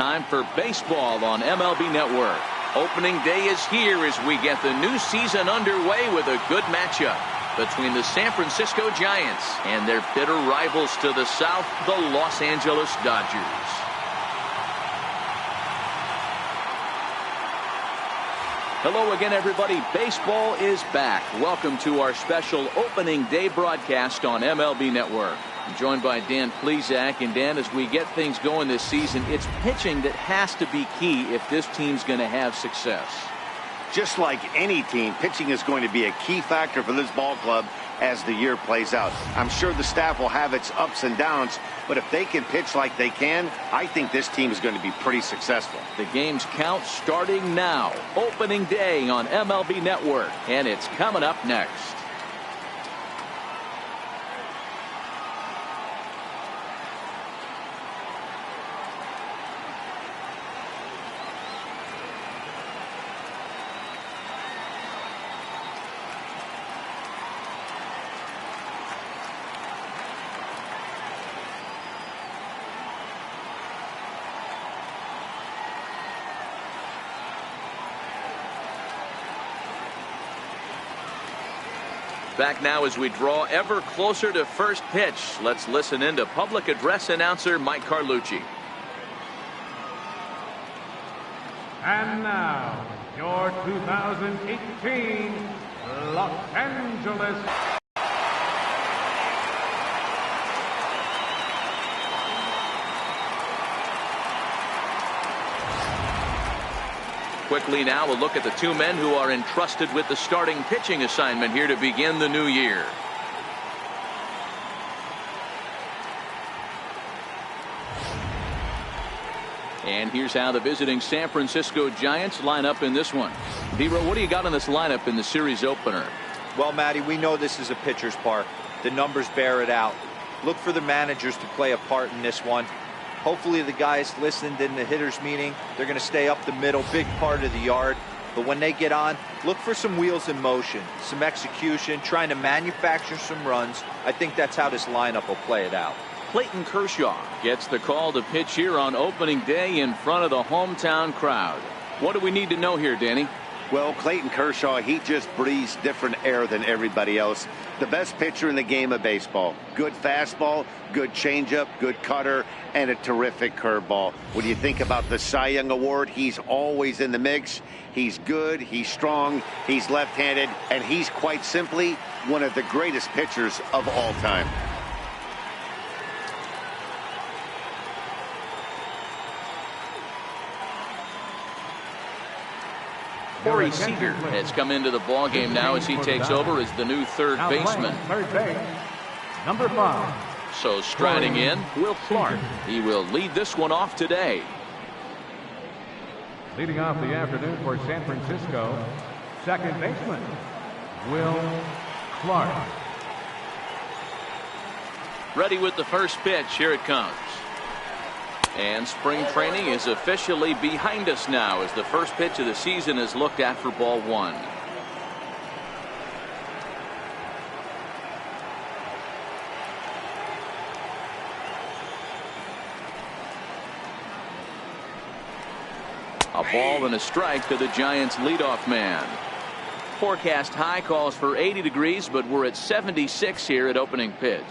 time for baseball on MLB Network. Opening day is here as we get the new season underway with a good matchup between the San Francisco Giants and their bitter rivals to the south, the Los Angeles Dodgers. Hello again, everybody. Baseball is back. Welcome to our special opening day broadcast on MLB Network. I'm joined by Dan Plesac. And Dan, as we get things going this season, it's pitching that has to be key if this team's going to have success. Just like any team, pitching is going to be a key factor for this ball club as the year plays out. I'm sure the staff will have its ups and downs, but if they can pitch like they can, I think this team is going to be pretty successful. The game's count starting now. Opening day on MLB Network, and it's coming up next. Back now as we draw ever closer to first pitch. Let's listen in to public address announcer Mike Carlucci. And now, your 2018 Los Angeles. Quickly now, a look at the two men who are entrusted with the starting pitching assignment here to begin the new year. And here's how the visiting San Francisco Giants line up in this one. Hero, what do you got in this lineup in the series opener? Well, Matty, we know this is a pitcher's park. The numbers bear it out. Look for the managers to play a part in this one. Hopefully the guys listened in the hitters meeting. They're going to stay up the middle, big part of the yard. But when they get on, look for some wheels in motion, some execution, trying to manufacture some runs. I think that's how this lineup will play it out. Clayton Kershaw gets the call to pitch here on opening day in front of the hometown crowd. What do we need to know here, Danny? Well, Clayton Kershaw, he just breathes different air than everybody else. The best pitcher in the game of baseball. Good fastball, good changeup, good cutter, and a terrific curveball. When you think about the Cy Young Award, he's always in the mix. He's good, he's strong, he's left-handed, and he's quite simply one of the greatest pitchers of all time. Corey Seager has come into the ballgame now as he takes over as the new third baseman. Third base, number 5. So striding in, Will Clark. He will lead this one off today. Leading off the afternoon for San Francisco, second baseman, Will Clark. Ready with the first pitch. Here it comes. And spring training is officially behind us now as the first pitch of the season is looked at for ball one. A ball and a strike to the Giants leadoff man. Forecast high calls for 80 degrees, but we're at 76 here at opening pitch.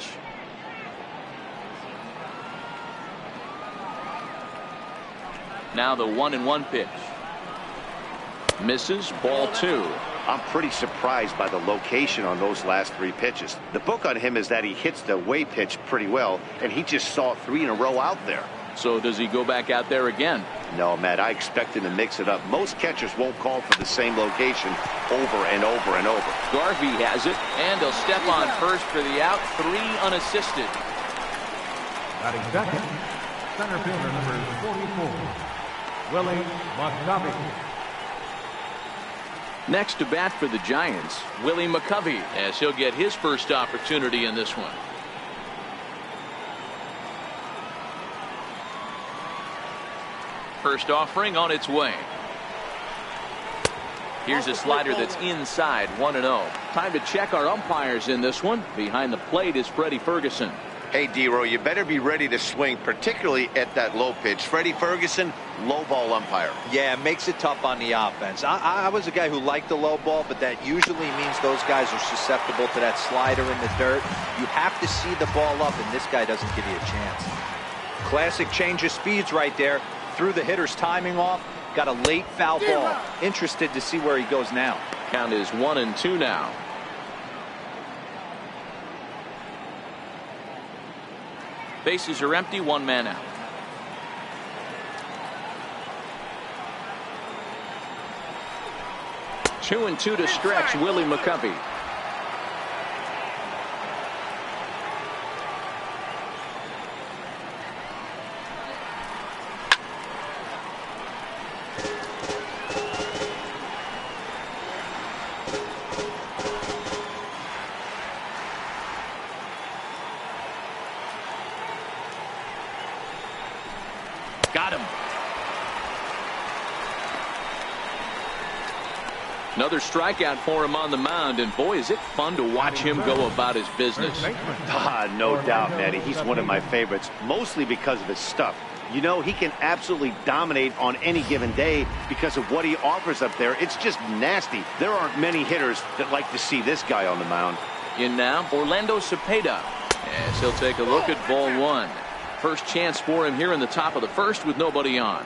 Now the 1-1 pitch. Misses, ball 2. I'm pretty surprised by the location on those last 3 pitches. The book on him is that he hits the away pitch pretty well, and he just saw 3 in a row out there. So does he go back out there again? No, Matt, I expect him to mix it up. Most catchers won't call for the same location over and over and over. Garvey has it, and he'll step on first for the out. 3 unassisted. Batting second, center fielder number 44. Willie McCovey. Next to bat for the Giants, Willie McCovey, as he'll get his first opportunity in this one. First offering on its way. Here's a slider that's inside, 1-0. Time to check our umpires in this one. Behind the plate is Freddie Ferguson. Hey, D-Row, you better be ready to swing, particularly at that low pitch. Freddie Ferguson, low ball umpire. Yeah, it makes it tough on the offense. I was a guy who liked the low ball, but that usually means those guys are susceptible to that slider in the dirt. You have to see the ball up, and this guy doesn't give you a chance. Classic change of speeds right there. Threw the hitter's timing off. Got a late foul ball. Interested to see where he goes now. Count is 1-2 now. Bases are empty, one man out. Two and two to stretch Willie McCovey. Got him. Another strikeout for him on the mound, and boy, is it fun to watch him go about his business. No doubt, Matty. He's one of my favorites, mostly because of his stuff. You know, he can absolutely dominate on any given day because of what he offers up there. It's just nasty. There aren't many hitters that like to see this guy on the mound. In now, Orlando Cepeda, as he'll take a look at ball one. First chance for him here in the top of the first with nobody on.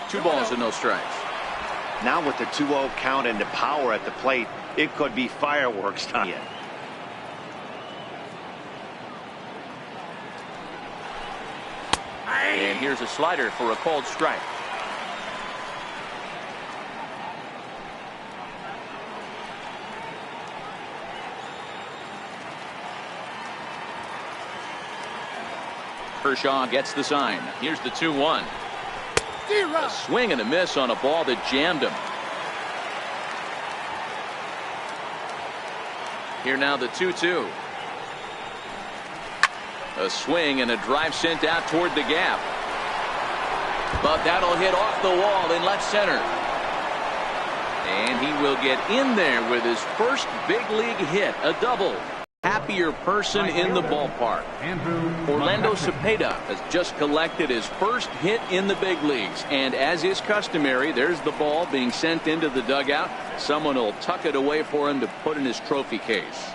Two balls and no strikes. Now with the 2-0 count and the power at the plate, it could be fireworks time. And here's a slider for a called strike. Kershaw gets the sign. Here's the 2-1. A swing and a miss on a ball that jammed him. Here now the 2-2. A swing and a drive sent out toward the gap. But that'll hit off the wall in left center. And he will get in there with his first big league hit, a double. Happier person in the ballpark. Orlando Cepeda has just collected his first hit in the big leagues. And as is customary, there's the ball being sent into the dugout. Someone will tuck it away for him to put in his trophy case.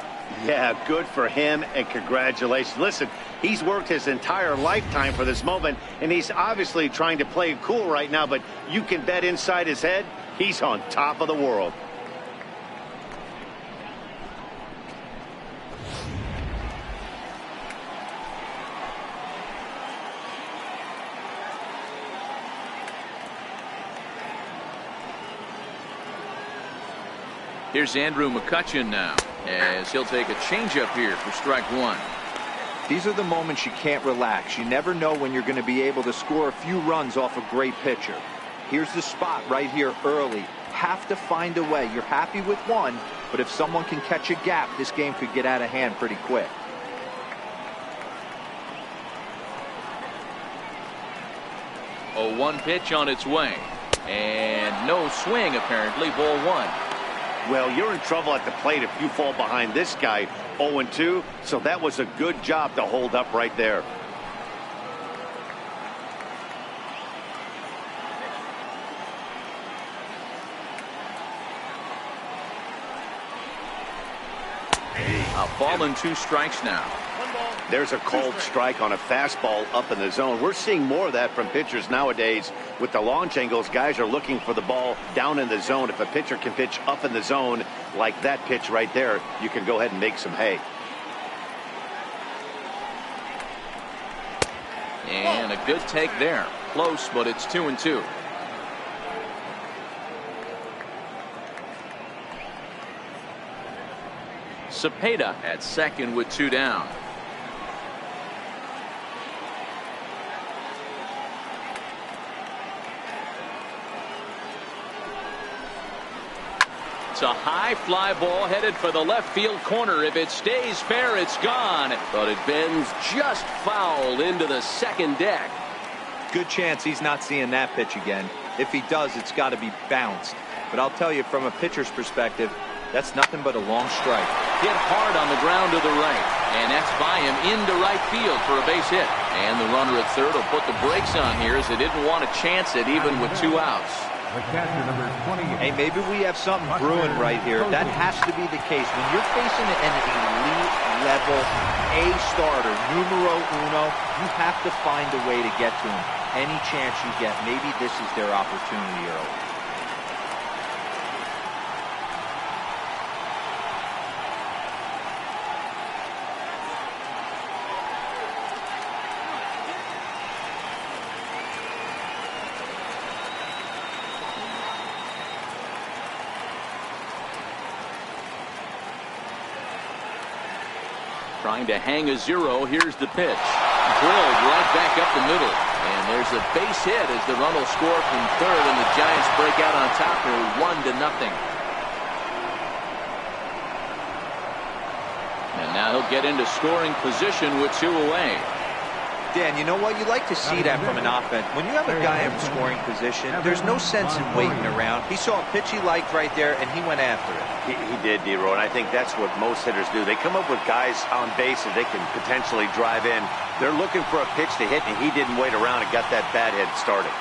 Yeah, good for him, and congratulations. Listen, he's worked his entire lifetime for this moment, and he's obviously trying to play it cool right now, but you can bet inside his head, he's on top of the world. Here's Andrew McCutchen now, as he'll take a changeup here for strike one. These are the moments you can't relax. You never know when you're going to be able to score a few runs off a great pitcher. Here's the spot right here early. Have to find a way. You're happy with one, but if someone can catch a gap, this game could get out of hand pretty quick. A 1 pitch on its way. And no swing, apparently. Ball one. Well, you're in trouble at the plate if you fall behind this guy 0-2, so that was a good job to hold up right there. A ball and 2 strikes now. There's a cold strike on a fastball up in the zone. We're seeing more of that from pitchers nowadays. With the launch angles, guys are looking for the ball down in the zone. If a pitcher can pitch up in the zone like that pitch right there, you can go ahead and make some hay. And a good take there. Close, but it's 2-2. Cepeda at second with 2 down. It's a high fly ball headed for the left field corner. If it stays fair, it's gone. But it bends just foul into the second deck. Good chance he's not seeing that pitch again. If he does, it's got to be bounced. But I'll tell you, from a pitcher's perspective, that's nothing but a long strike. Hit hard on the ground to the right, and that's by him into right field for a base hit. And the runner at third will put the brakes on here as they didn't want to chance it even with 2 outs. The catcher, number 28. Hey, maybe we have something brewing right here. That has to be the case. When you're facing an elite level A starter, numero uno, you have to find a way to get to him. Any chance you get, maybe this is their opportunity early. Trying to hang a 0. Here's the pitch. Drilled right back up the middle. And there's a base hit as the run will score from third, and the Giants break out on top here 1-0. And now he'll get into scoring position with 2 away. Dan, you know what? You like to see that from an offense. When you have a guy in scoring position, there's no sense in waiting around. He saw a pitch he liked right there, and he went after it. He did, D-Row, and I think that's what most hitters do. They come up with guys on base that they can potentially drive in. They're looking for a pitch to hit, and he didn't wait around and got that bat head started.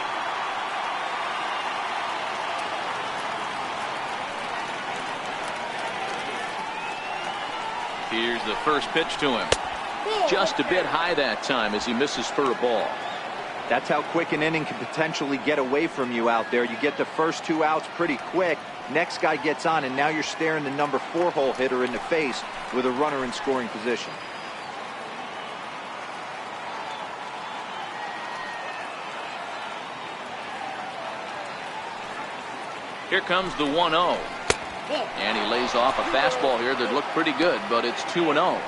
Here's the first pitch to him. Just a bit high that time as he misses for a ball. That's how quick an inning can potentially get away from you out there. You get the first 2 outs pretty quick. Next guy gets on, and now you're staring the number 4 hole hitter in the face with a runner in scoring position. Here comes the 1-0. And he lays off a fastball here that looked pretty good, but it's 2-0.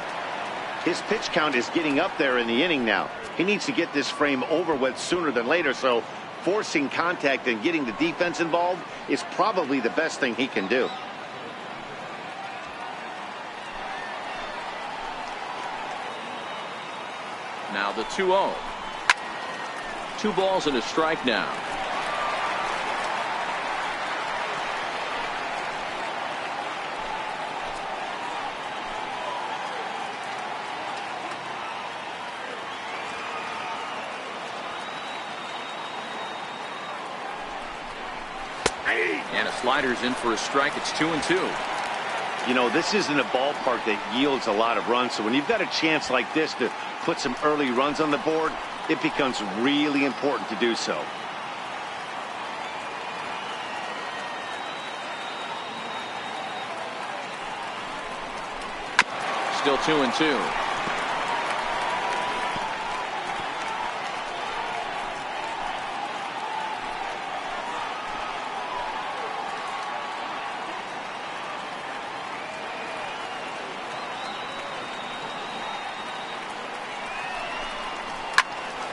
His pitch count is getting up there in the inning now. He needs to get this frame over with sooner than later, so forcing contact and getting the defense involved is probably the best thing he can do. Now the 2-0. 2 balls and a strike now. And a slider's in for a strike. It's 2-2. You know, this isn't a ballpark that yields a lot of runs, so when you've got a chance like this to put some early runs on the board, it becomes really important to do so. Still 2-2.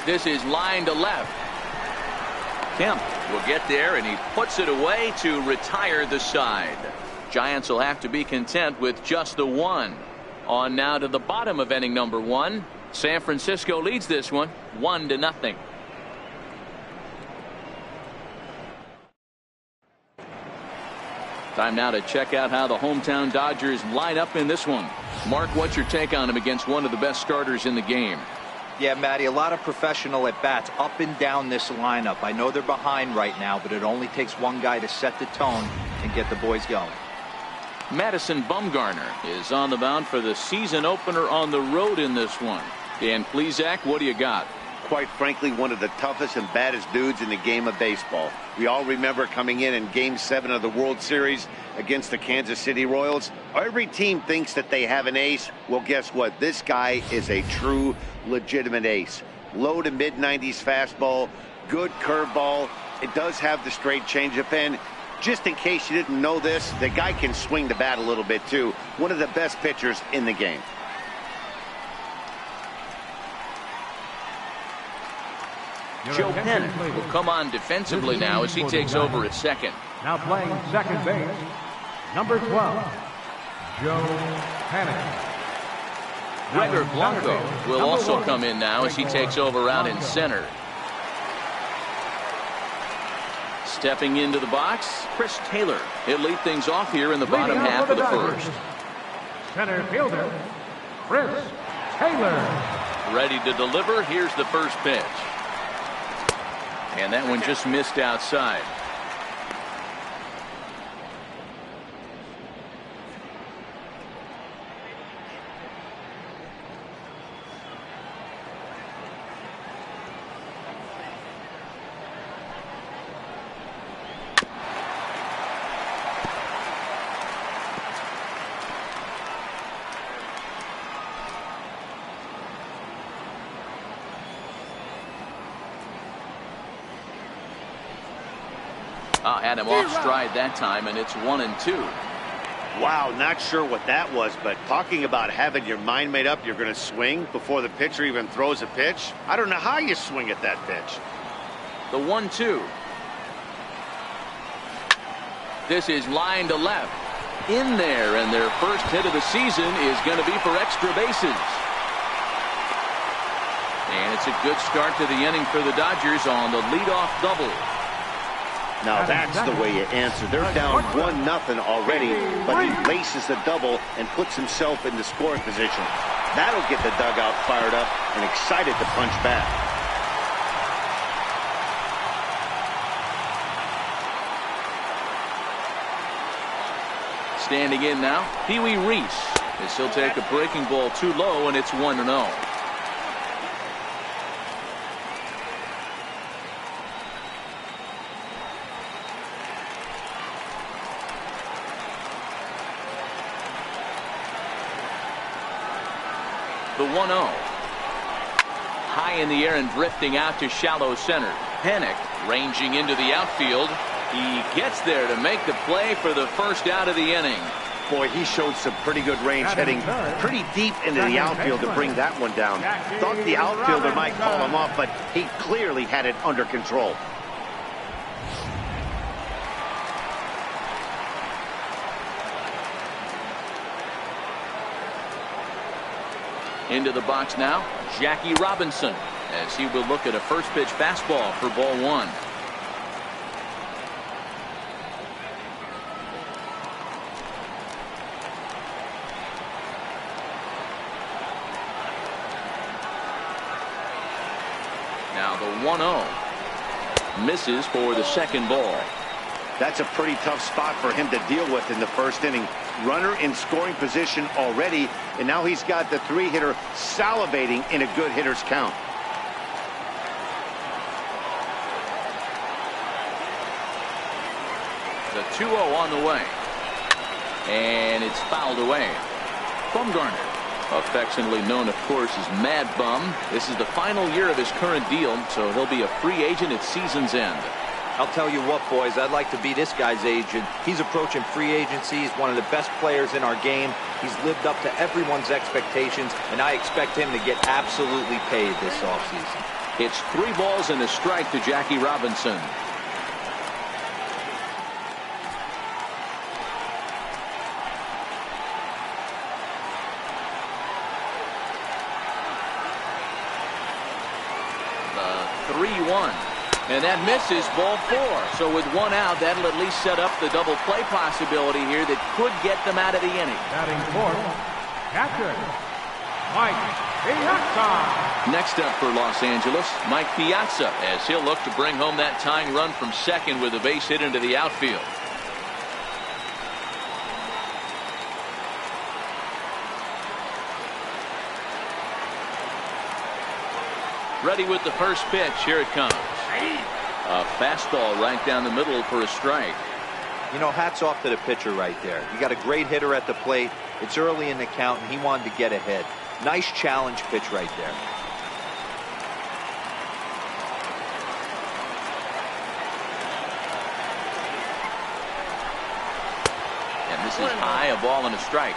This is line to left. Kemp will get there, and he puts it away to retire the side. Giants will have to be content with just the 1. On now to the bottom of inning number 1. San Francisco leads this one 1-0. Time now to check out how the hometown Dodgers line up in this one. Mark, what's your take on him against one of the best starters in the game? Yeah, Matty, a lot of professional at-bats up and down this lineup. I know they're behind right now, but it only takes one guy to set the tone and get the boys going. Madison Bumgarner is on the mound for the season opener on the road in this one. Dan Plesac, what do you got? Quite frankly, one of the toughest and baddest dudes in the game of baseball. We all remember coming in Game 7 of the World Series against the Kansas City Royals. Every team thinks that they have an ace. Well, guess what? This guy is a true, legitimate ace. Low to mid-90s fastball, good curveball. It does have the straight changeup in. Just in case you didn't know this, the guy can swing the bat a little bit too. One of the best pitchers in the game. Joe Penn will come on defensively now as he takes over at second. Now playing second base, number 12, Joe Penn. Gregor Blanco will also come in now as he takes over out in center. Stepping into the box, Chris Taylor. He'll lead things off here in the bottom half of the first. Center fielder, Chris Taylor. Ready to deliver. Here's the first pitch. And that one just missed outside. Had him off stride that time, and it's 1-2. Wow, not sure what that was, but talking about having your mind made up, you're going to swing before the pitcher even throws a pitch. I don't know how you swing at that pitch. The 1-2. This is line to left. In there, and their first hit of the season is going to be for extra bases. And it's a good start to the inning for the Dodgers on the leadoff double. Now that's the way you answer. They're down 1-0 already, but he laces the double and puts himself in the scoring position. That'll get the dugout fired up and excited to punch back. Standing in now, Pee Wee Reese. As he'll take a breaking ball too low, and it's 1-0. The 1-0. High in the air and drifting out to shallow center. Panic ranging into the outfield. He gets there to make the play for the first out of the inning. Boy, he showed some pretty good range, heading pretty deep into the outfield to bring that one down. Thought the outfielder might call him off, but he clearly had it under control. Into the box now, Jackie Robinson, as he will look at a first pitch fastball for ball one. Now the 1-0 misses for the second ball. That's a pretty tough spot for him to deal with in the first inning. Runner in scoring position already, and now he's got the three-hitter salivating in a good hitter's count. The 2-0 on the way. And it's fouled away. Bumgarner, affectionately known, of course, as Mad Bum. This is the final year of his current deal, so he'll be a free agent at season's end. I'll tell you what, boys, I'd like to be this guy's agent. He's approaching free agency. He's one of the best players in our game. He's lived up to everyone's expectations, and I expect him to get absolutely paid this offseason. It's 3 balls and a strike to Jackie Robinson. The 3-1. And that misses ball 4. So with 1 out, that'll at least set up the double play possibility here that could get them out of the inning. Batting fourth, catcher, Mike Piazza. Next up for Los Angeles, Mike Piazza, as he'll look to bring home that tying run from second with a base hit into the outfield. Ready with the first pitch. Here it comes. A fastball right down the middle for a strike. You know, hats off to the pitcher right there. You got a great hitter at the plate. It's early in the count, and he wanted to get ahead. Nice challenge pitch right there. And this is high, a ball and a strike.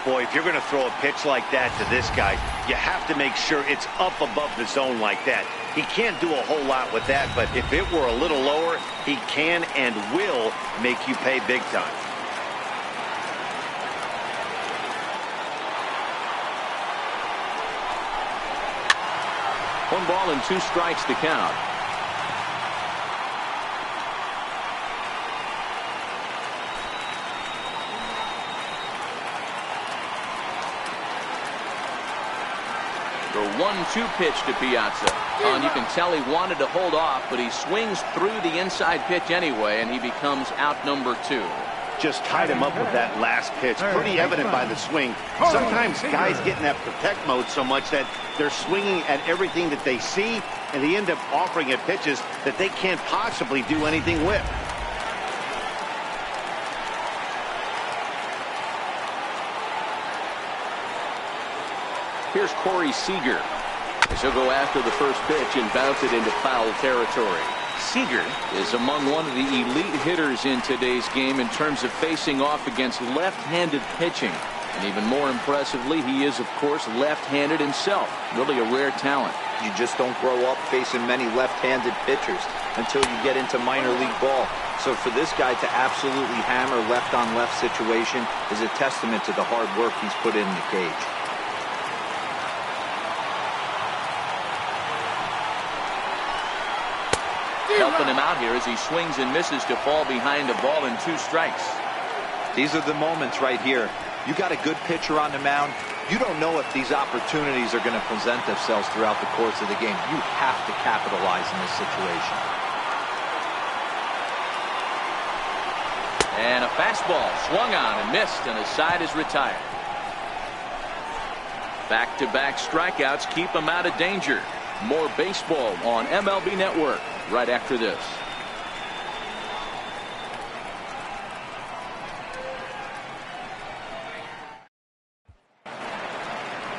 Boy, if you're going to throw a pitch like that to this guy, you have to make sure it's up above the zone like that. He can't do a whole lot with that, but if it were a little lower, he can and will make you pay big time. One ball and 2 strikes to count. The 1-2 pitch to Piazza. And you can tell he wanted to hold off, but he swings through the inside pitch anyway, and he becomes out number 2. Just tied him up with that last pitch. Pretty evident by the swing. Sometimes guys get in that protect mode so much that they're swinging at everything that they see, and they end up offering at pitches that they can't possibly do anything with. Here's Corey Seager. He'll go after the first pitch and bounce it into foul territory. Seager is among one of the elite hitters in today's game in terms of facing off against left-handed pitching. And even more impressively, he is, of course, left-handed himself. Really a rare talent. You just don't grow up facing many left-handed pitchers until you get into minor league ball. So for this guy to absolutely hammer left-on-left situation is a testament to the hard work he's put in the cage. Helping him out here as he swings and misses to fall behind a ball and 2 strikes. These are the moments right here. You got a good pitcher on the mound. You don't know if these opportunities are going to present themselves throughout the course of the game. You have to capitalize in this situation. And a fastball swung on and missed, and his side is retired. Back-to-back strikeouts keep him out of danger. More baseball on MLB Network right after this.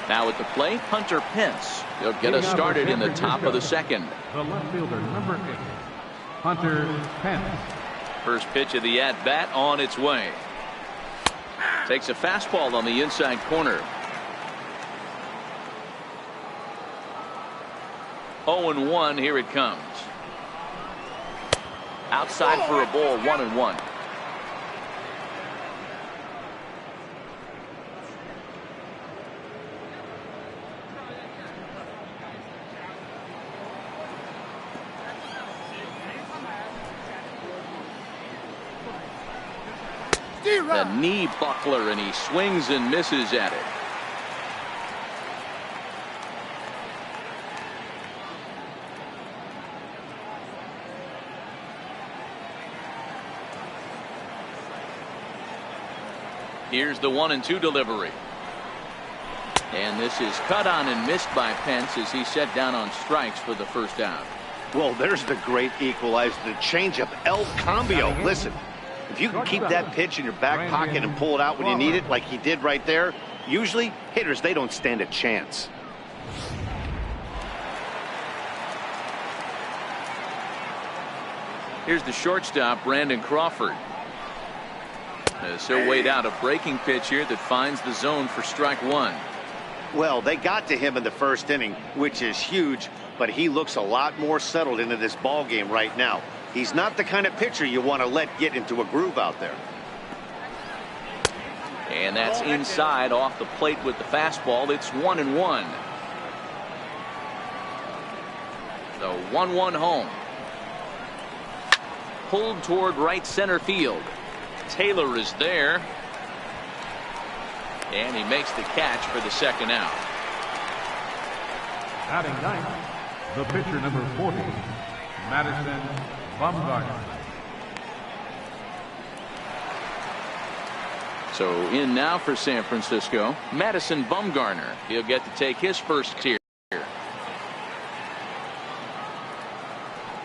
Now at the plate, Hunter Pence. He'll get us started in the top of the second. The left fielder, number 8, Hunter Pence. First pitch of the at-bat on its way. Takes a fastball on the inside corner. 0-1, here it comes. Outside for a ball, 1-1. The knee buckler, and he swings and misses at it. Here's the 1-2 delivery. And this is cut on and missed by Pence as he set down on strikes for the first down. Well, there's the great equalizer, the changeup, El Cambio. Listen, if you can keep that pitch in your back pocket and pull it out when you need it like he did right there, usually hitters, they don't stand a chance. Here's the shortstop, Brandon Crawford. So weighed out a breaking pitch here that finds the zone for strike 1. Well, they got to him in the first inning, which is huge, but he looks a lot more settled into this ball game right now. He's not the kind of pitcher you want to let get into a groove out there. And that's inside off the plate with the fastball. It's 1-1. The 1-1 home. Pulled toward right center field. Taylor is there. And he makes the catch for the second out. Batting ninth, the pitcher, number 40, Madison Bumgarner. So in now for San Francisco, Madison Bumgarner. He'll get to take his first tier.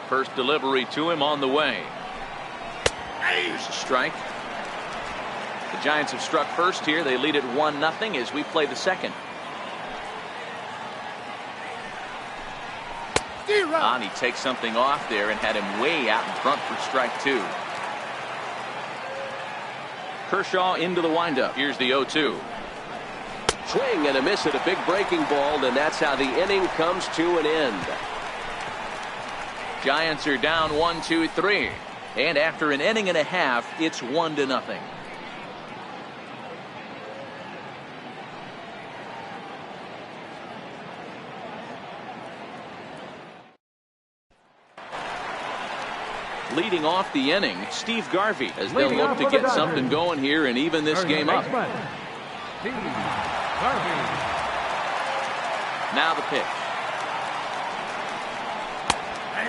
First delivery to him on the way. Here's a strike. The Giants have struck first here. They lead at 1-0 as we play the second. And he takes something off there and had him way out in front for strike 2. Kershaw into the windup. Here's the 0-2. Swing and a miss at a big breaking ball, and that's how the inning comes to an end. Giants are down 1-2-3. And after an inning and a half, it's 1-0. Leading off the inning, Steve Garvey, as they'll look to get something going here and even this game up. Steve Garvey. Now the pitch.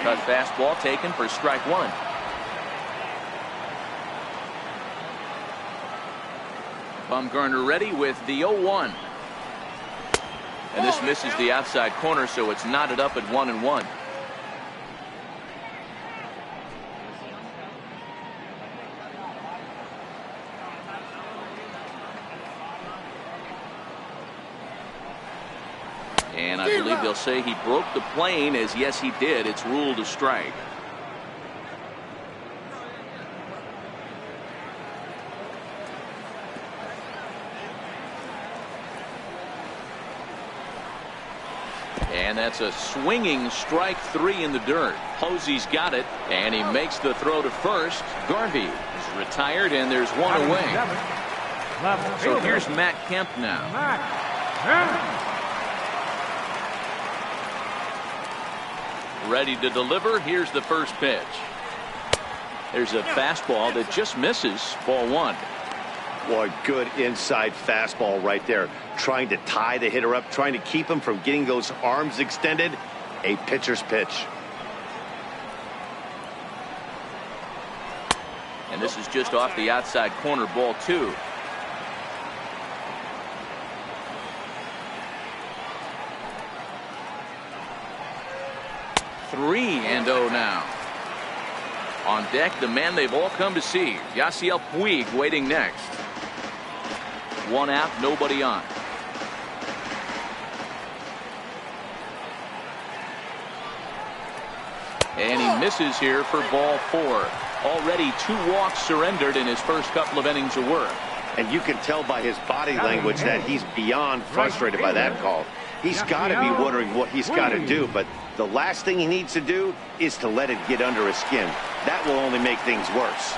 Cut fastball taken for strike one. Bumgarner ready with the 0-1. And this misses the outside corner, so it's knotted up at 1-1. And I believe they'll say he broke the plane, as yes he did. It's ruled a strike. And that's a swinging strike three in the dirt. Posey's got it, and he makes the throw to first. Garvey is retired, and there's one away. So here's Matt Kemp now. Ready to deliver. Here's the first pitch. There's a fastball that just misses. Ball one. Boy, good inside fastball right there. Trying to tie the hitter up, trying to keep him from getting those arms extended. A pitcher's pitch. And this is just off the outside corner, ball two. Three and 0 now. On deck, the man they've all come to see, Yasiel Puig, waiting next. One out, nobody on. And he misses here for ball four. Already 2 walks surrendered in his first couple of innings of work. And you can tell by his body language that he's beyond frustrated by that call. He's got to be wondering what he's got to do, but the last thing he needs to do is to let it get under his skin. That will only make things worse.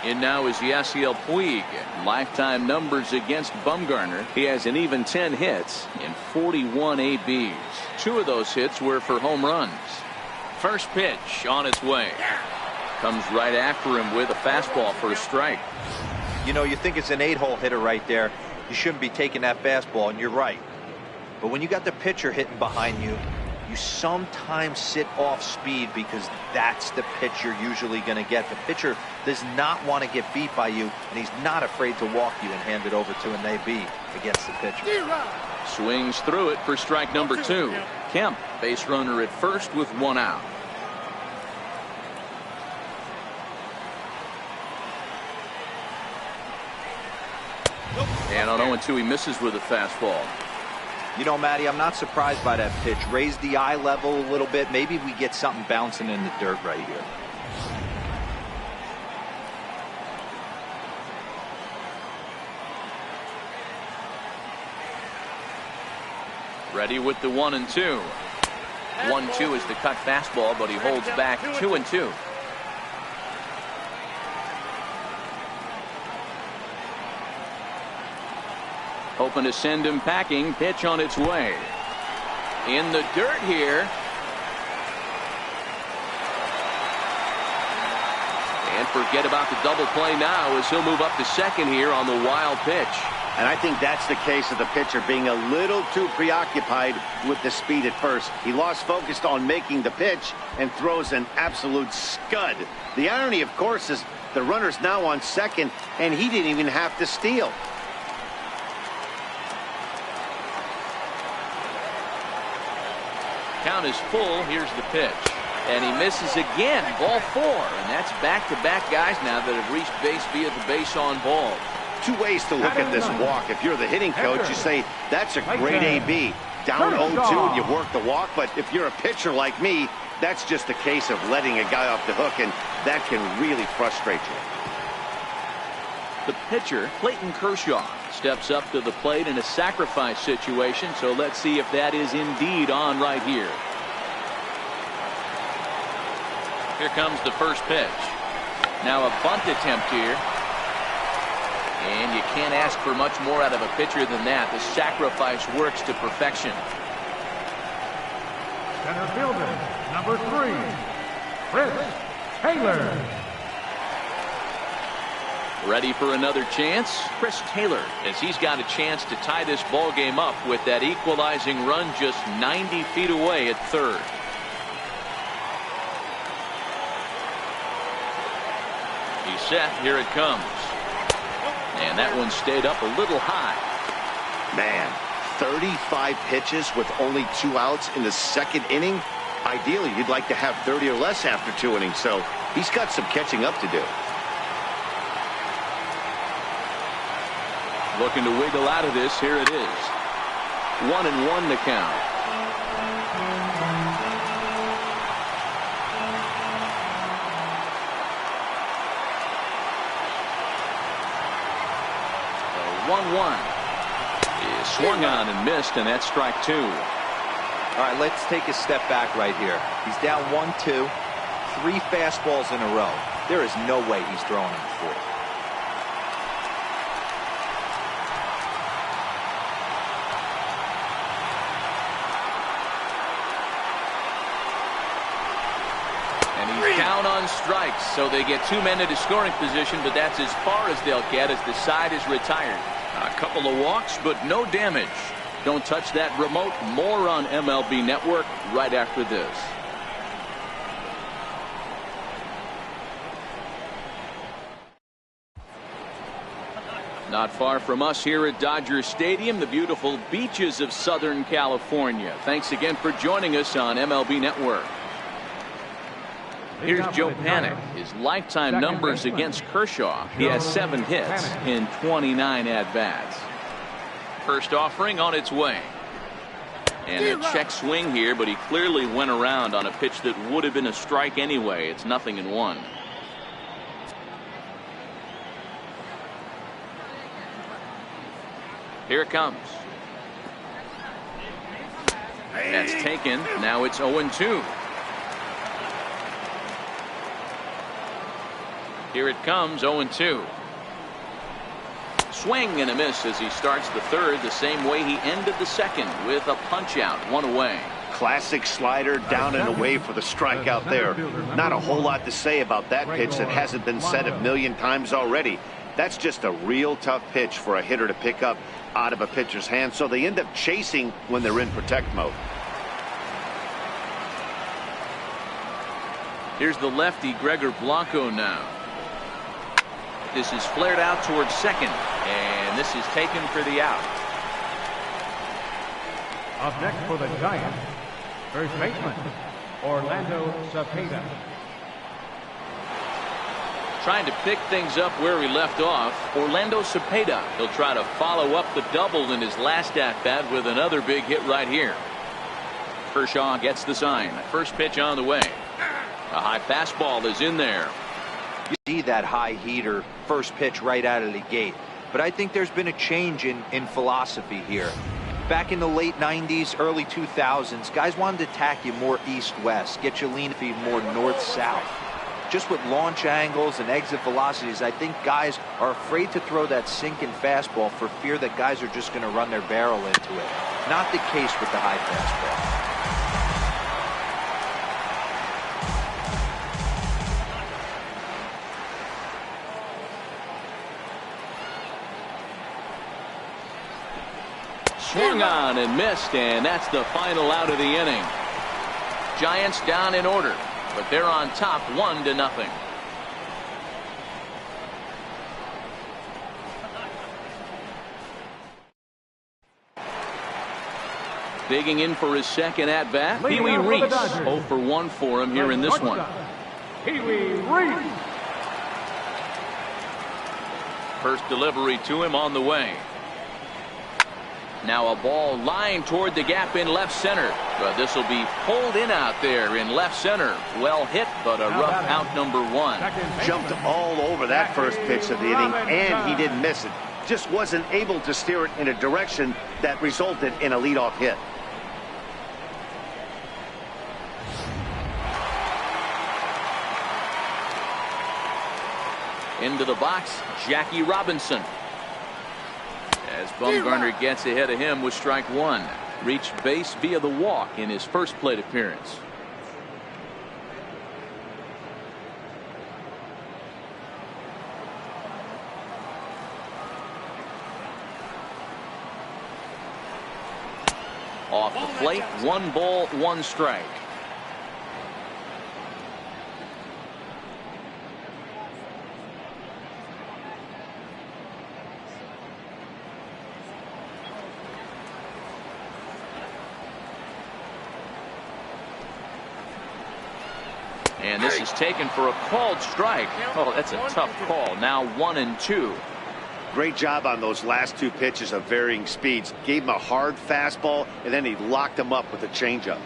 And now is Yasiel Puig. Lifetime numbers against Bumgarner. He has an even 10 hits and 41 ABs. 2 of those hits were for home runs. First pitch on its way. Comes right after him with a fastball for a strike. You know, you think it's an 8-hole hitter right there. You shouldn't be taking that fastball, and you're right. But when you got the pitcher hitting behind you, you sometimes sit off speed because that's the pitch you're usually going to get. The pitcher does not want to get beat by you, and he's not afraid to walk you and hand it over to an AB against the pitcher. Swings through it for strike number 2. Kemp, base runner at first with 1 out. And on 0-2, he misses with a fastball. You know, Matty, I'm not surprised by that pitch. Raise the eye level a little bit. Maybe we get something bouncing in the dirt right here. Ready with the 1-2. 1-2 is the cut fastball, but he holds back 2-2. Hoping to send him packing. Pitch on its way. In the dirt here. And forget about the double play now as he'll move up to second here on the wild pitch. And I think that's the case of the pitcher being a little too preoccupied with the speed at first. He lost focus on making the pitch and throws an absolute scud. The irony, of course, is the runner's now on second, and he didn't even have to steal. Count is full. Here's the pitch. And he misses again. Ball 4. And that's back-to-back guys now that have reached base via the base on ball. 2 ways to look at this walk. If you're the hitting coach, you say, that's a great AB. Down 0-2 and you work the walk. But if you're a pitcher like me, that's just a case of letting a guy off the hook, and that can really frustrate you. The pitcher, Clayton Kershaw, steps up to the plate in a sacrifice situation, so let's see if that is indeed on right here. Here comes the first pitch. Now a bunt attempt here. And you can't ask for much more out of a pitcher than that. The sacrifice works to perfection. Center fielder, number 3, Chris Taylor. Ready for another chance? Chris Taylor, as he's got a chance to tie this ball game up with that equalizing run just 90 feet away at third. He's set. Here it comes. And that one stayed up a little high. Man, 35 pitches with only 2 outs in the second inning. Ideally, you'd like to have 30 or less after 2 innings, so he's got some catching up to do. Looking to wiggle out of this. Here it is. 1-1 to count. The 1-1 is swung on and missed, and that's strike 2. All right, let's take a step back right here. He's down 1-2, 3 fastballs in a row. There is no way he's throwing them 4. Down on strikes, so they get 2 men into scoring position, but that's as far as they'll get as the side is retired. A couple of walks, but no damage. Don't touch that remote. More on MLB Network right after this. Not far from us here at Dodger Stadium, the beautiful beaches of Southern California. Thanks again for joining us on MLB Network. Here's Joe Panik. His lifetime numbers against Kershaw. He has 7 hits in 29 at-bats. First offering on its way. And a check swing here, but he clearly went around on a pitch that would have been a strike anyway. It's 0-1. Here it comes. That's taken. Now it's 0-2. Here it comes, 0-2. Swing and a miss as he starts the third the same way he ended the second, with a punch out, 1 away. Classic slider down and away for the strikeout there. Not a whole lot to say about that pitch that hasn't been said a million times already. That's just a real tough pitch for a hitter to pick up out of a pitcher's hand, so they end up chasing when they're in protect mode. Here's the lefty Gregor Blanco now. This is flared out towards second, and this is taken for the out. Up next for the Giants, first baseman, Orlando Cepeda. Trying to pick things up where he left off, Orlando Cepeda. He'll try to follow up the double in his last at-bat with another big hit right here. Kershaw gets the sign. First pitch on the way. A high fastball is in there. You see that high heater first pitch right out of the gate. But I think there's been a change in philosophy here. Back in the late 90s, early 2000s, guys wanted to attack you more east-west, get you lean feet more north-south. Just with launch angles and exit velocities, I think guys are afraid to throw that sinking fastball for fear that guys are just going to run their barrel into it. Not the case with the high fastball. Swung on and missed, and that's the final out of the inning. Giants down in order, but they're on top 1-0. Digging in for his second at bat, Pee Wee Reese. 0 for 1 for him here in this one. Pee Wee Reese. First delivery to him on the way. Now a ball lined toward the gap in left center, but this will be pulled in out there in left center. Well hit, but a rough out, number 1. Jumped all over that first pitch of the inning, and he didn't miss it. Just wasn't able to steer it in a direction that resulted in a leadoff hit. Into the box, Jackie Robinson. As Bumgarner gets ahead of him with strike 1. Reached base via the walk in his first plate appearance. Off the plate, 1 ball, 1 strike. And this is taken for a called strike. Oh, that's a tough call. Now 1-2. Great job on those last 2 pitches of varying speeds. Gave him a hard fastball, and then he locked him up with a changeup.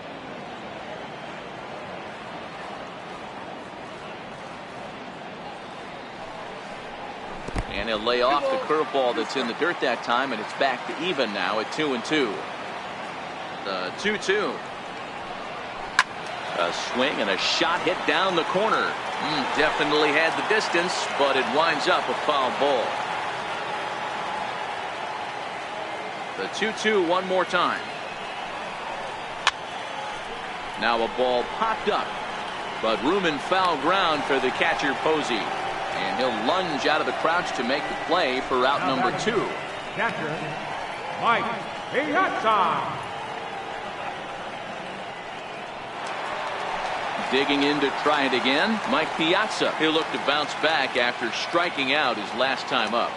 And he'll lay off the curveball that's in the dirt that time, and it's back to even now at 2-2. The 2-2. A swing and a shot hit down the corner. Definitely had the distance, but it winds up a foul ball. The 2-2 one more time. Now a ball popped up, but room and foul ground for the catcher Posey. And he'll lunge out of the crouch to make the play for out number 2. Catcher, Mike Piazza. Digging in to try it again, Mike Piazza. He'll look to bounce back after striking out his last time up.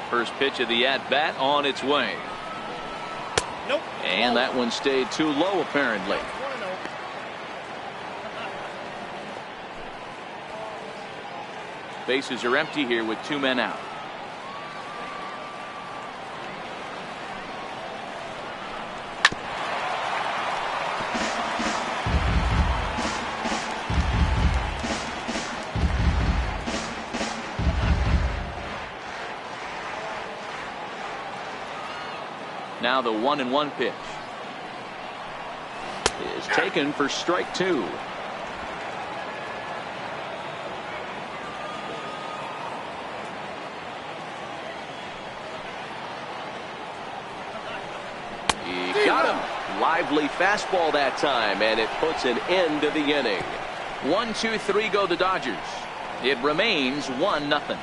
First pitch of the at-bat on its way. Nope. And that one stayed too low, apparently. Bases are empty here with 2 men out. Now the 1-1 pitch is taken for strike 2. He got him. Lively fastball that time, and it puts an end to the inning. 1-2-3 go the Dodgers. It remains 1-0.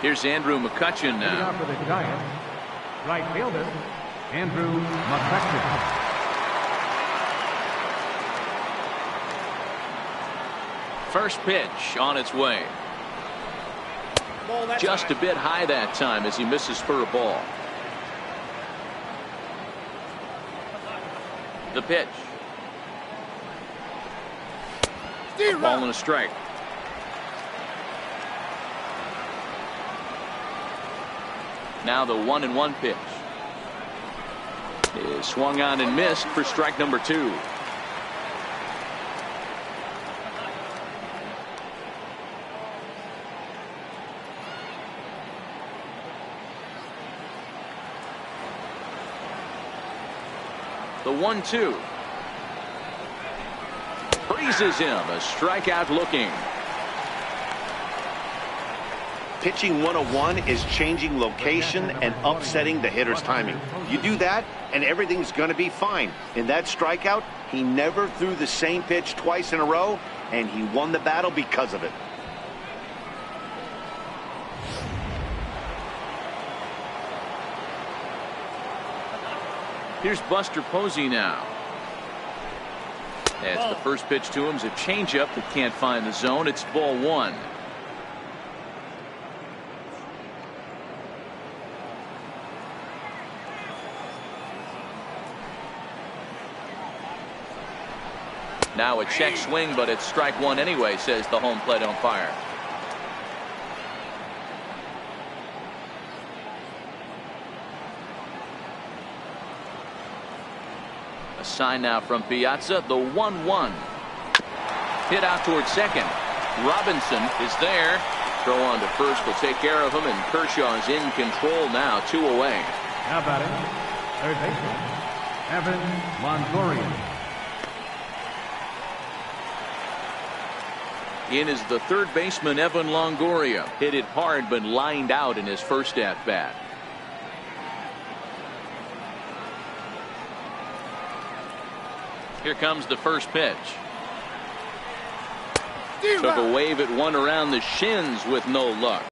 Here's Andrew McCutchen now. For the Giants, right fielder, Andrew McCutchen. First pitch on its way. Just a bit high that time as he misses for a ball. The pitch. A ball and a strike. Now the 1-1 pitch is swung on and missed for strike number 2. The 1-2 freezes him. A strikeout looking. Pitching 101 is changing location and upsetting the hitter's timing. You do that, and everything's going to be fine. In that strikeout, he never threw the same pitch twice in a row, and he won the battle because of it. Here's Buster Posey now. As the first pitch to him is a changeup that can't find the zone. It's ball 1. Now a check swing, but it's strike 1 anyway, says the home plate umpire. A sign now from Piazza. The 1-1 hit out towards second. Robinson is there. Throw on to first will take care of him, and Kershaw is in control now. 2 away. Now batting, third baseman, Evan Longoria. In is the third baseman, Evan Longoria. Hit it hard, but lined out in his first at bat. Here comes the first pitch. Took a wave at one around the shins with no luck.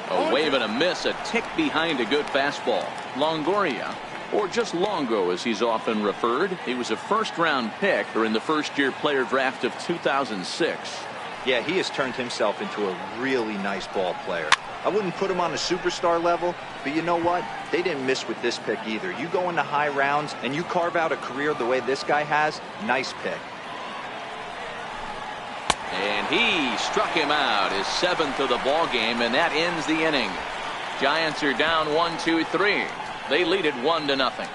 A wave and a miss, a tick behind a good fastball. Longoria, or just Longo as he's often referred. He was a first-round pick during the first-year player draft of 2006. Yeah, he has turned himself into a really nice ball player. I wouldn't put him on a superstar level, but you know what? They didn't miss with this pick either. You go into high rounds and you carve out a career the way this guy has, nice pick. And he struck him out, his 7th of the ball game, and that ends the inning. Giants are down 1-2-3. They lead it 1-0.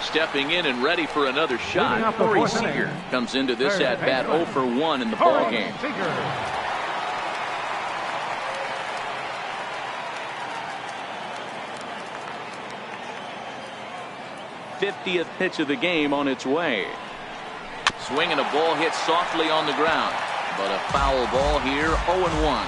Stepping in and ready for another shot, Corey Seager comes into this at-bat 0 for 1 in the ball game. 50th pitch of the game on its way. Swinging a ball hit softly on the ground, but a foul ball here, 0-1.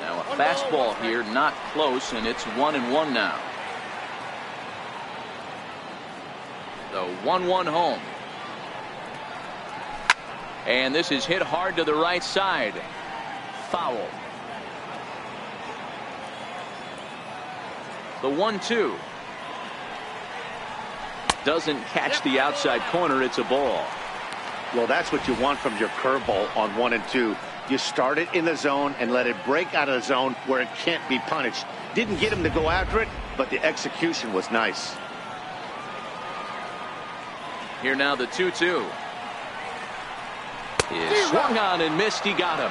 Now a fastball here, not close, and it's 1-1 now. The 1-1 home. And this is hit hard to the right side. Foul. The 1-2. Doesn't catch the outside corner. It's a ball. Well, that's what you want from your curveball on 1 and 2. You start it in the zone and let it break out of the zone where it can't be punished. Didn't get him to go after it, but the execution was nice. Here now the 2-2. Is swung on and missed. He got him.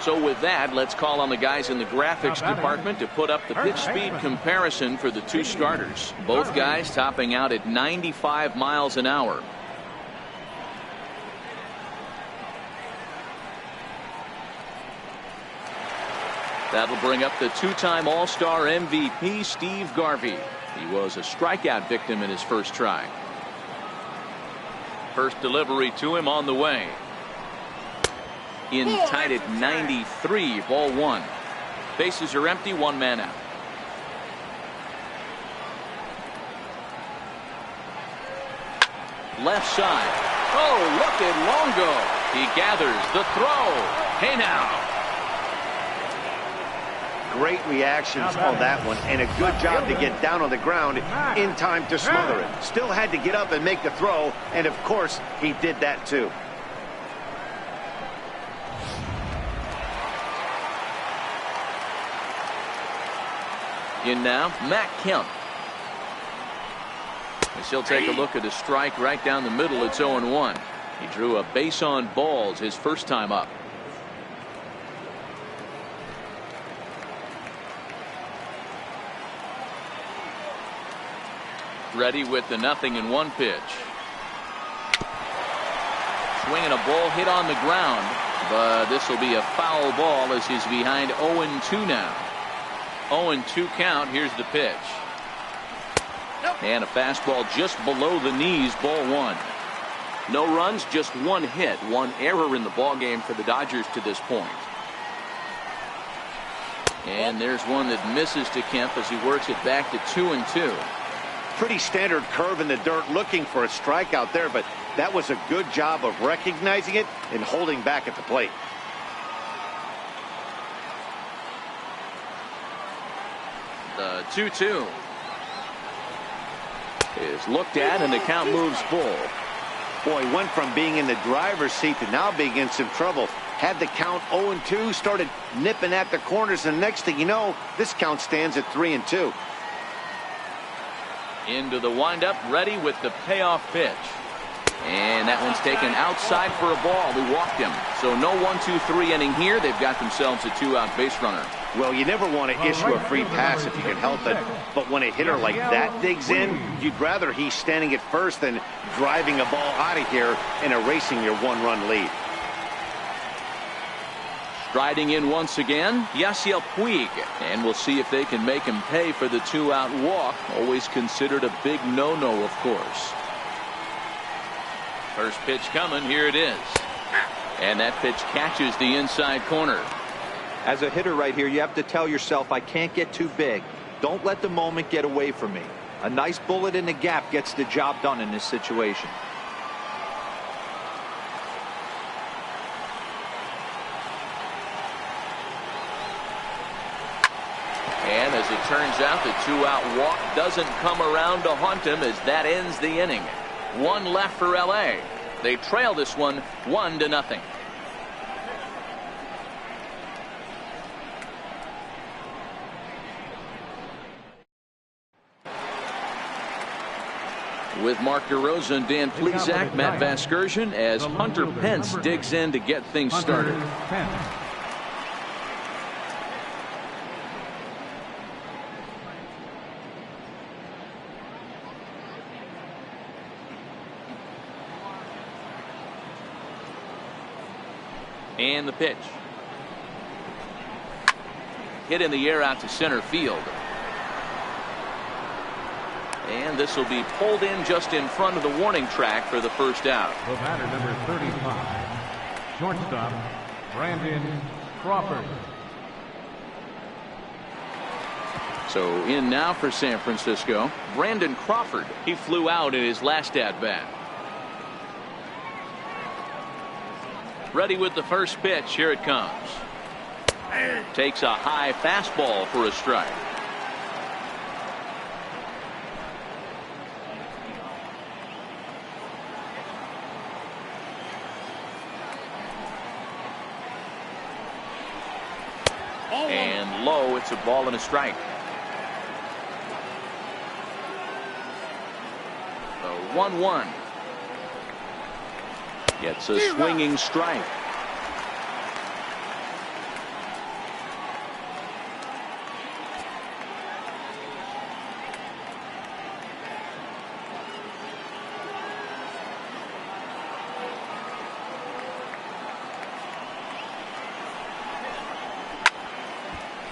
So with that, let's call on the guys in the graphics department to put up the pitch speed comparison for the two starters. Both guys topping out at 95 miles an hour. That'll bring up the two-time All-Star MVP Steve Garvey. He was a strikeout victim in his first try. First delivery to him on the way. In tight at 93, ball 1. Bases are empty, 1 man out. Left side. Oh, look at Longo. He gathers the throw. Hey now. Great reactions on that one, and a good job to get down on the ground in time to smother it. Still had to get up and make the throw, and of course he did that too. In now, Matt Kemp. As he'll take a look at a strike right down the middle. It's 0-1. He drew a base on balls his first time up. Ready with the 0-1 pitch. Swinging a ball hit on the ground, but this will be a foul ball as he's behind 0-2 now. 0-2 count. Here's the pitch. And a fastball just below the knees, ball 1. No runs, just 1 hit, 1 error in the ball game for the Dodgers to this point. And there's one that misses to Kemp as he works it back to 2-2. Pretty standard curve in the dirt, looking for a strikeout there, but that was a good job of recognizing it and holding back at the plate. The 2-2 is looked at, and the count moves full. Boy, went from being in the driver's seat to now being in some trouble. Had the count 0-2, started nipping at the corners, and next thing you know, this count stands at 3-2. Into the windup, ready with the payoff pitch. And that one's taken outside for a ball. He walked him. So no 1-2-3 inning here. They've got themselves a 2-out base runner. Well, you never want to issue a free pass if you can help it. But when a hitter like that digs in, you'd rather he's standing at first than driving a ball out of here and erasing your 1-run lead. Striding in once again, Yasiel Puig. And we'll see if they can make him pay for the 2-out walk. Always considered a big no-no, of course. First pitch coming. Here it is. And that pitch catches the inside corner. As a hitter right here, you have to tell yourself, I can't get too big. Don't let the moment get away from me. A nice bullet in the gap gets the job done in this situation. And as it turns out, the 2-out walk doesn't come around to haunt him as that ends the inning. One left for LA. They trail this one 1-0. With Mark DeRosa and Dan Plesac, Matt Vasgersian as Hunter Pence digs in to get things started. And the pitch. Hit in the air out to center field. And this will be pulled in just in front of the warning track for the first out. The batter, number 35, shortstop, Brandon Crawford. So in now for San Francisco, Brandon Crawford. He flew out in his last at-bat. Ready with the first pitch. Here it comes. Takes a high fastball for a strike. And low, it's a ball and a strike. The 1-1. Gets a swinging strike.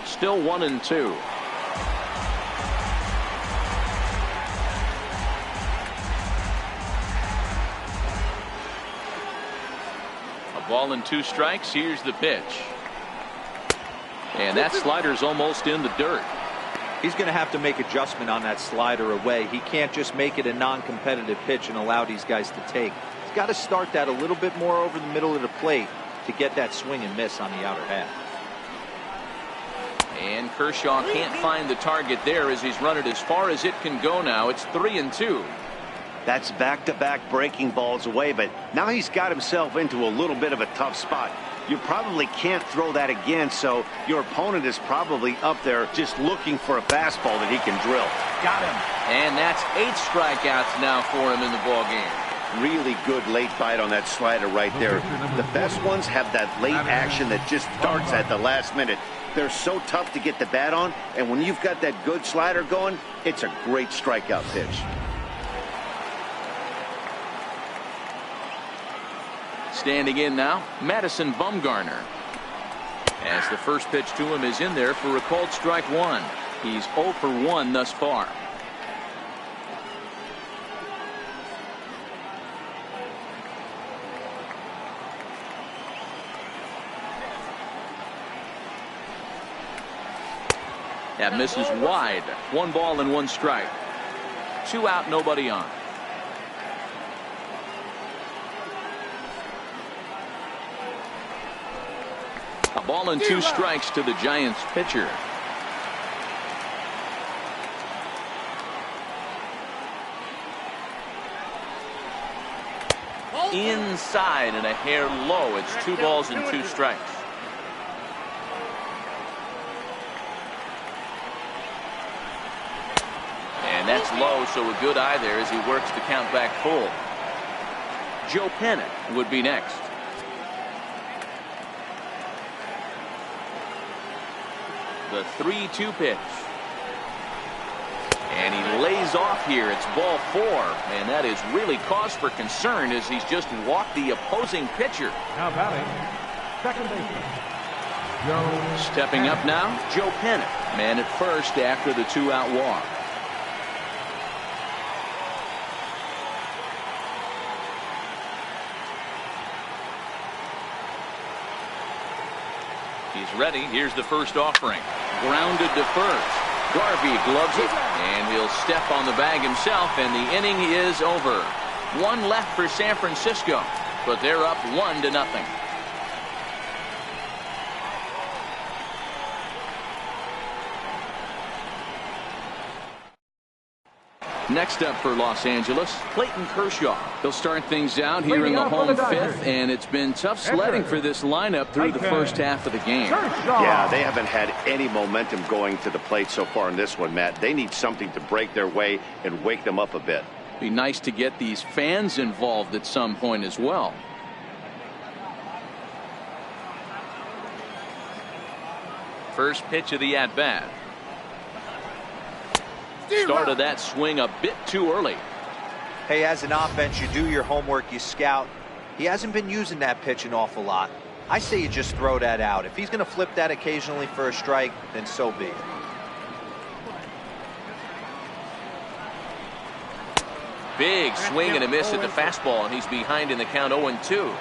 Still 1-2. A ball and 2 strikes. Here's the pitch. And that slider's almost in the dirt. He's going to have to make adjustment on that slider away. He can't just make it a non-competitive pitch and allow these guys to take. He's got to start that a little bit more over the middle of the plate to get that swing and miss on the outer half. And Kershaw can't find the target there as he's run it as far as it can go now. It's 3-2. That's back-to-back breaking balls away, but now he's got himself into a little bit of a tough spot. You probably can't throw that again, so your opponent is probably up there just looking for a fastball that he can drill. Got him. And that's 8 strikeouts now for him in the ballgame. Really good late bite on that slider right there. The best ones have that late action that just starts at the last minute. They're so tough to get the bat on, and when you've got that good slider going, it's a great strikeout pitch. Standing in now, Madison Bumgarner. As the first pitch to him is in there for a called strike 1. He's 0 for 1 thus far. That misses wide. 1 ball and 1 strike. 2 out, nobody on. A ball and 2 strikes to the Giants pitcher. Inside and a hair low. It's 2 balls and 2 strikes. And that's low, so a good eye there as he works the count back full. Joe Pennant would be next. The 3-2 pitch. And he lays off here. It's ball 4. And that is really cause for concern as he's just walked the opposing pitcher. Now batting, second baseman, Stepping up now, Joe Panic. Man at first after the 2-out walk. He's ready. Here's the first offering. Grounded to first. Garvey gloves it, and he'll step on the bag himself, and the inning is over. One left for San Francisco, but they're up 1-0. Next up for Los Angeles, Clayton Kershaw. He'll start things out here in the home fifth, and it's been tough sledding for this lineup through the first half of the game. Yeah, they haven't had any momentum going to the plate so far in this one, Matt. They need something to break their way and wake them up a bit. Be nice to get these fans involved at some point as well. First pitch of the at-bat. Started that swing a bit too early. Hey, as an offense, you do your homework, you scout. He hasn't been using that pitch an awful lot. I say you just throw that out. If he's going to flip that occasionally for a strike, then so be it. Big swing and a miss at the fastball, and he's behind in the count 0-2.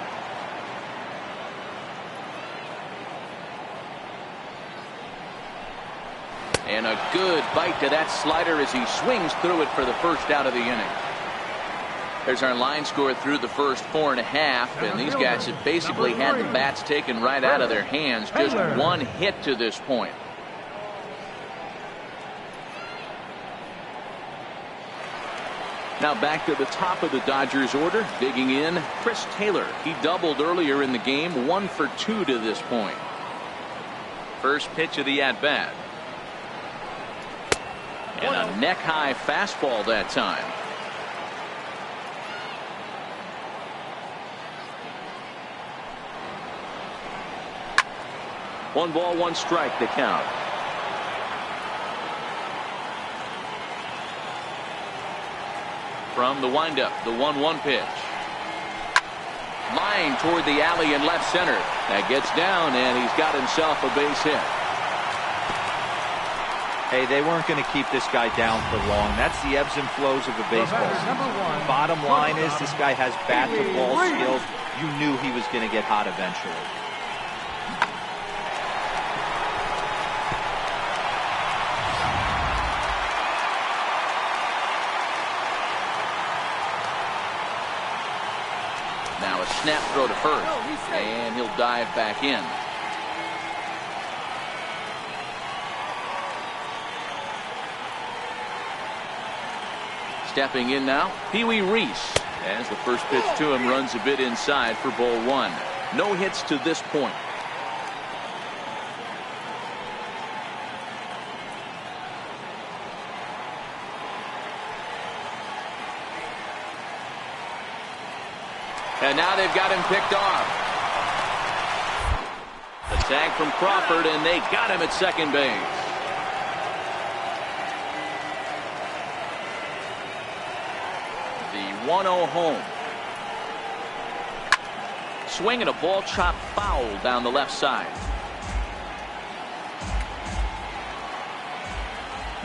And a good bite to that slider as he swings through it for the first out of the inning. There's our line score through the first 4.5, and these guys have basically had the bats taken right out of their hands. Just one hit to this point. Now back to the top of the Dodgers order. Digging in, Chris Taylor. He doubled earlier in the game, 1 for 2 to this point. First pitch of the at-bat. And a neck-high fastball that time. One ball, one strike to count. From the windup, the 1-1 pitch. Line toward the alley in left center. That gets down, and he's got himself a base hit. Hey, they weren't going to keep this guy down for long. That's the ebbs and flows of a baseball season. Bottom line is this guy has bat-to-ball skills. You knew he was going to get hot eventually. Now a snap throw to first, and he'll dive back in. Stepping in now, Pee Wee Reese, as the first pitch to him runs a bit inside for ball 1. No hits to this point. And now they've got him picked off. The tag from Crawford, and they got him at second base. The 1-0 home. Swing and a ball chopped foul down the left side.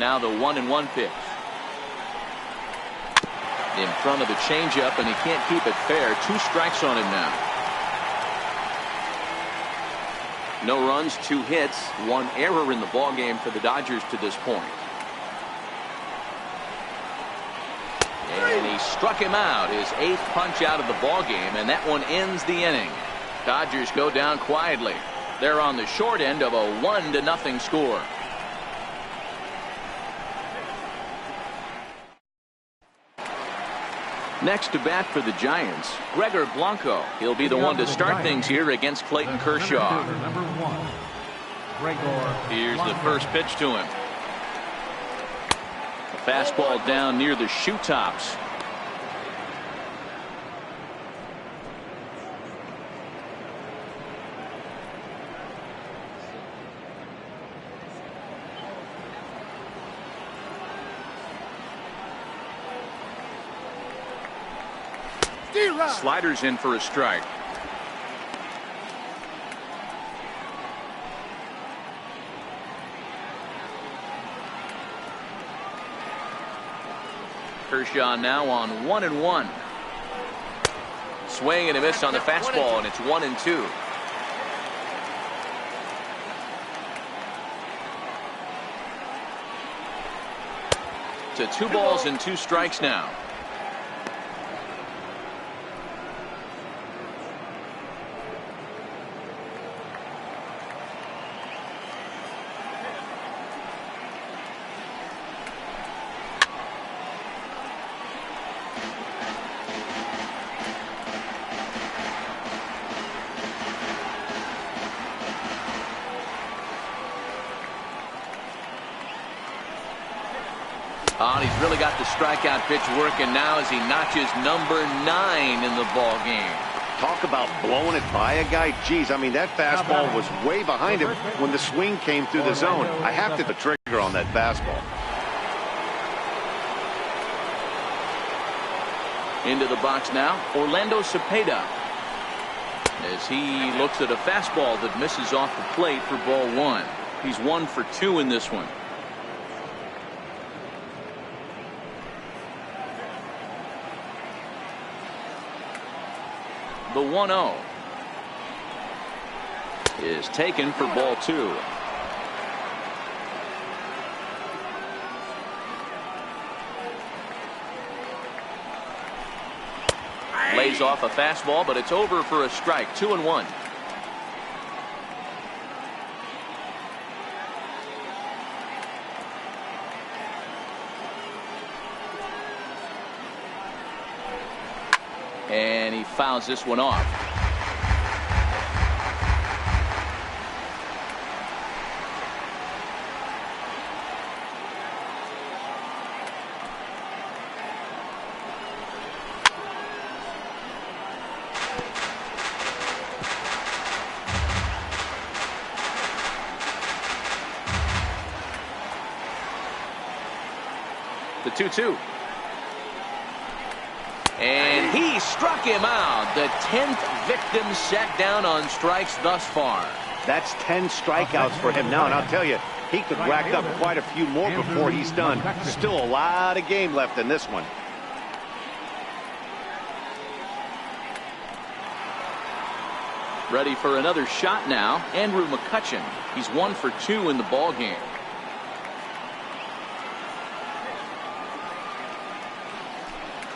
Now the 1-1 pitch. In front of the changeup, and he can't keep it fair. 2 strikes on him now. No runs, 2 hits, 1 error in the ballgame for the Dodgers to this point. And he struck him out, his 8th punch out of the ballgame, and that one ends the inning. Dodgers go down quietly. They're on the short end of a 1-0 score. Next to bat for the Giants, Gregor Blanco. He'll be the one to start things here against Clayton Kershaw. Here's the first pitch to him. A fastball down near the shoe tops. Sliders in for a strike. Kershaw now on 1-1. Swing and a miss on the fastball, and it's 1-2. To 2 balls and 2 strikes now. Oh, he's really got the strikeout pitch working now as he notches number 9 in the ball game. Talk about blowing it by a guy. Geez, I mean, that fastball was way behind him when the swing came through the zone. I have to the trigger on that fastball. Into the box now, Orlando Cepeda, as he looks at a fastball that misses off the plate for ball 1. He's 1 for 2 in this one. The 1-0 is taken for ball 2. Lays off a fastball, but it's over for a strike. 2-1. And he fouls this one off. The 2-2. And he struck him out. The 10th victim set down on strikes thus far. That's 10 strikeouts for him now, and I'll tell you, he could rack up quite a few more before he's done. Still a lot of game left in this one. Ready for another shot now, Andrew McCutchen. He's 1 for 2 in the ball game.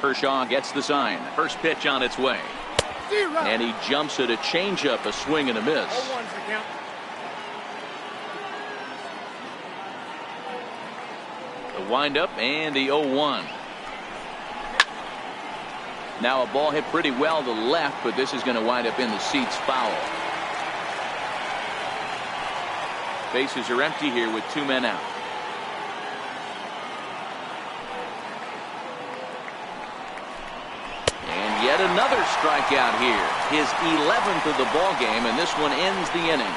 Kershaw gets the sign. First pitch on its way. And he jumps at a changeup, a swing and a miss. The windup and the 0-1. Now a ball hit pretty well to the left, but this is going to wind up in the seats foul. Bases are empty here with 2 men out. Yet another strikeout here. His 11th of the ball game, and this one ends the inning.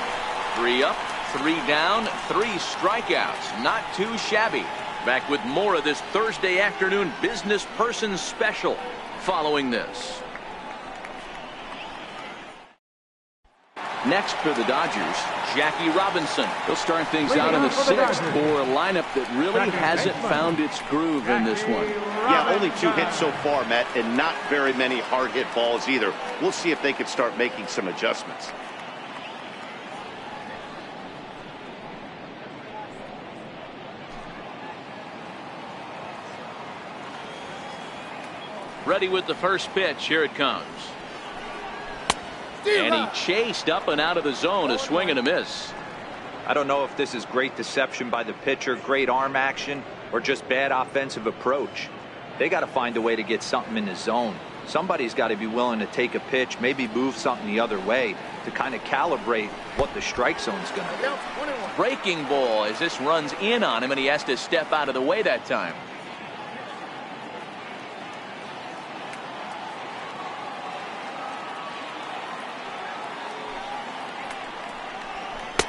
3 up, 3 down, 3 strikeouts. Not too shabby. Back with more of this Thursday afternoon business person special following this. Next for the Dodgers, Jackie Robinson. He'll start things out in the 6th for a lineup that really hasn't found its groove in this one. Yeah, only 2 hits so far, Matt, and not very many hard hit balls either. We'll see if they can start making some adjustments. Ready with the first pitch. Here it comes. And he chased up and out of the zone, a swing and a miss. I don't know if this is great deception by the pitcher, great arm action, or just bad offensive approach. They got to find a way to get something in the zone. Somebody's got to be willing to take a pitch, maybe move something the other way to kind of calibrate what the strike zone's going to be. Breaking ball as this runs in on him, and he has to step out of the way that time.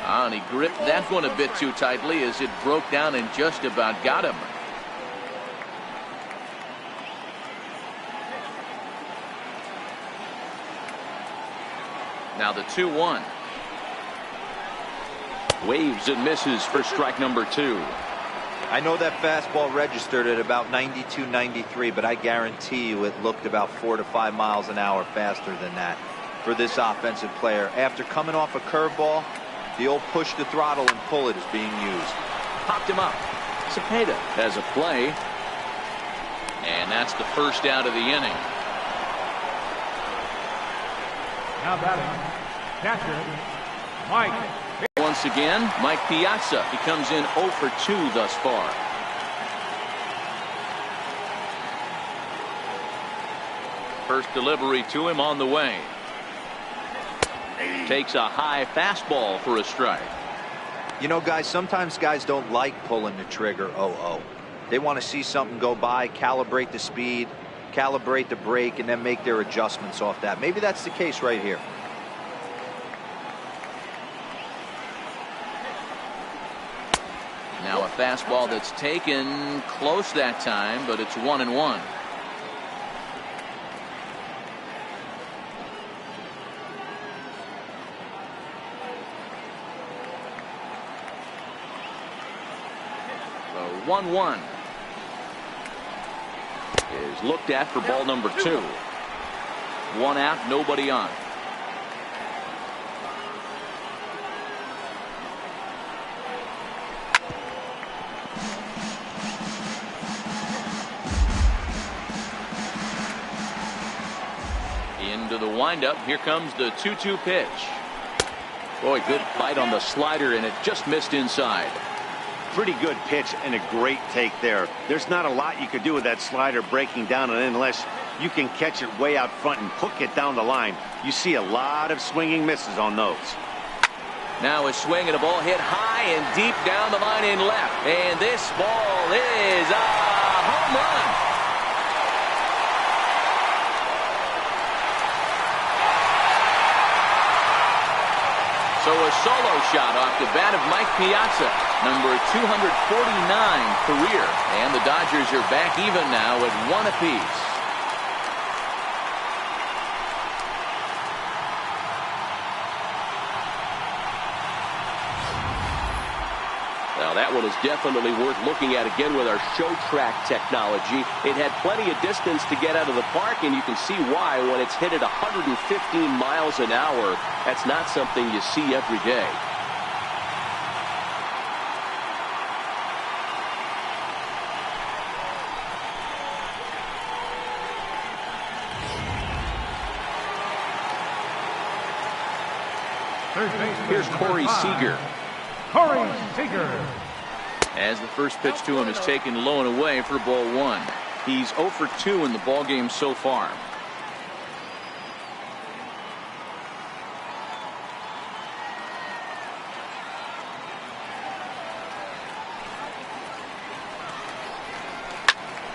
And he gripped that one a bit too tightly as it broke down and just about got him. Now the 2-1. Waves and misses for strike number 2. I know that fastball registered at about 92, 93, but I guarantee you it looked about 4 to 5 miles an hour faster than that for this offensive player. After coming off a curveball, the old push the throttle and pull it is being used. Popped him up. Cepeda has a play. And that's the first out of the inning. Now batting, catcher, Mike. Once again, Mike Piazza. He comes in 0 for 2 thus far. First delivery to him on the way. Takes a high fastball for a strike. You know, guys, sometimes guys don't like pulling the trigger 0-0. They want to see something go by, calibrate the speed, calibrate the brake, and then make their adjustments off that. Maybe that's the case right here. Now a fastball that's taken close that time, but it's 1-1. So 1-1 is looked at for ball number 2. 1 out, nobody on. Into the windup. Here comes the 2-2 pitch. Boy, good bite on the slider, and it just missed inside. Pretty good pitch and a great take there. There's not a lot you could do with that slider breaking down, and unless you can catch it way out front and hook it down the line, you see a lot of swinging misses on those. Now a swing and a ball hit high and deep down the line in left, and this ball is a home run. So a solo shot off the bat of Mike Piazza, number 249 career, and the Dodgers are back even now at 1 apiece. Now that one is definitely worth looking at again with our show track technology. It had plenty of distance to get out of the park, and you can see why when it's hit at 115 miles an hour. That's not something you see every day. Here's Corey Seager. Corey Seager. As the first pitch to him is taken low and away for ball 1. He's 0 for 2 in the ball game so far.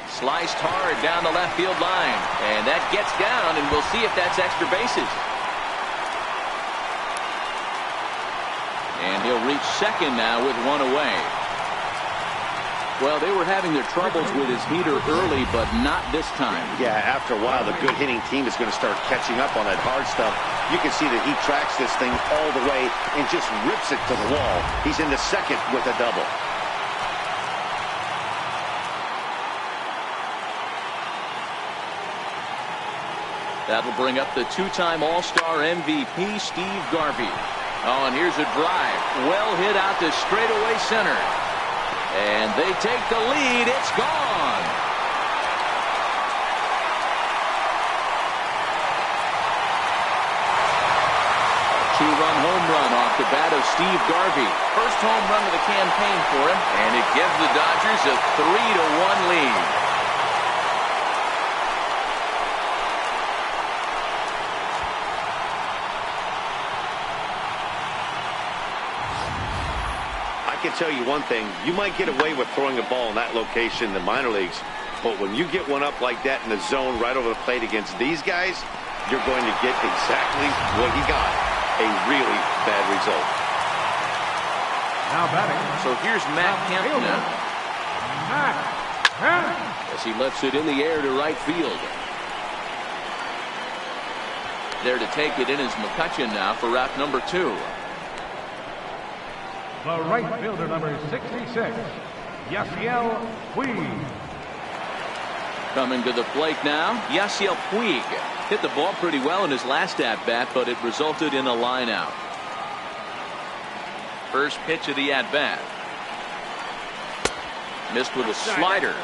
Sliced hard down the left field line, and that gets down, and we'll see if that's extra bases. And he'll reach second now with 1 away. Well, they were having their troubles with his heater early, but not this time. Yeah, after a while, the good hitting team is going to start catching up on that hard stuff. You can see that he tracks this thing all the way and just rips it to the wall. He's into second with a double. That'll bring up the 2-time All-Star MVP, Steve Garvey. Oh, and here's a drive. Well hit out to straightaway center. And they take the lead. It's gone. A 2-run home run off the bat of Steve Garvey. First home run of the campaign for him, and it gives the Dodgers a 3-1 lead. I can tell you one thing, you might get away with throwing a ball in that location in the minor leagues, but when you get one up like that in the zone right over the plate against these guys, you're going to get exactly what he got, a really bad result. Now batting. So here's Matt Kemp now. Matt Kemp. As he lifts it in the air to right field. There to take it in is McCutchen now for route number 2. The right fielder, number 66, Yasiel Puig. Coming to the plate now, Yasiel Puig. Hit the ball pretty well in his last at-bat, but it resulted in a line-out. First pitch of the at-bat. Missed with a slider.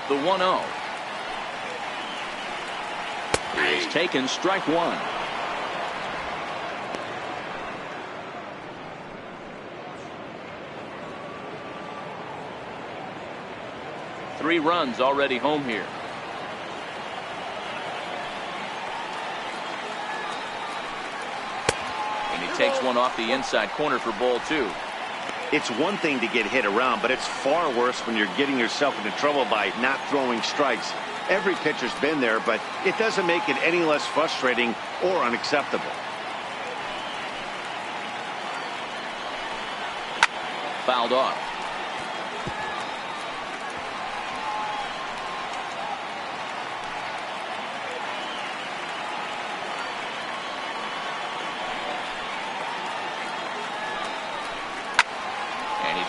The 1-0 is taken, strike one. Three runs already home here. And he takes one off the inside corner for ball two. It's one thing to get hit around, but it's far worse when you're getting yourself into trouble by not throwing strikes. Every pitcher's been there, but it doesn't make it any less frustrating or unacceptable. Fouled off.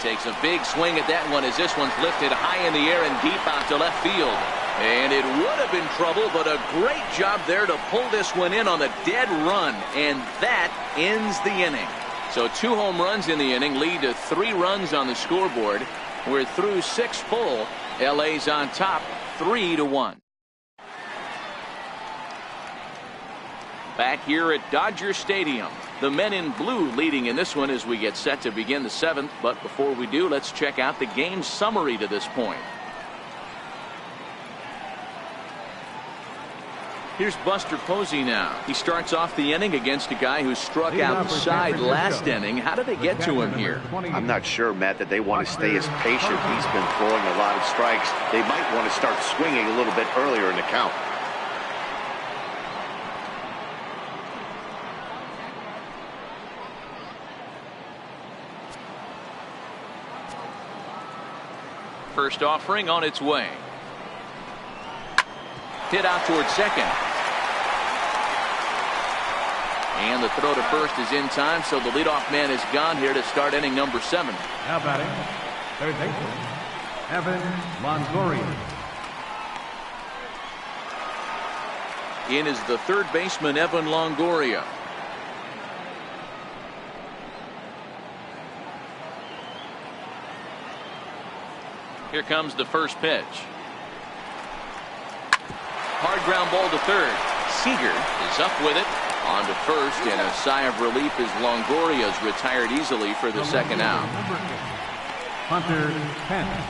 Takes a big swing at that one as this one's lifted high in the air and deep out to left field. And it would have been trouble, but a great job there to pull this one in on a dead run. And that ends the inning. So 2 home runs in the inning lead to 3 runs on the scoreboard. We're through 6 full. LA's on top 3-1. Back here at Dodger Stadium, the men in blue leading in this one as we get set to begin the 7th. But before we do, let's check out the game summary to this point. Here's Buster Posey now. He starts off the inning against a guy who struck outside last inning. How did they get to him here? I'm not sure, Matt, that they want to stay as patient. He's been throwing a lot of strikes. They might want to start swinging a little bit earlier in the count. First offering on its way. Hit out towards second. And the throw to first is in time, so the leadoff man is gone here to start inning number 7. Now batting, third baseman, Evan Longoria. In is the third baseman, Evan Longoria. Here comes the first pitch. Hard ground ball to third. Seager is up with it. On to first, and a sigh of relief as Longoria's retired easily for the second out. Hunter Pence.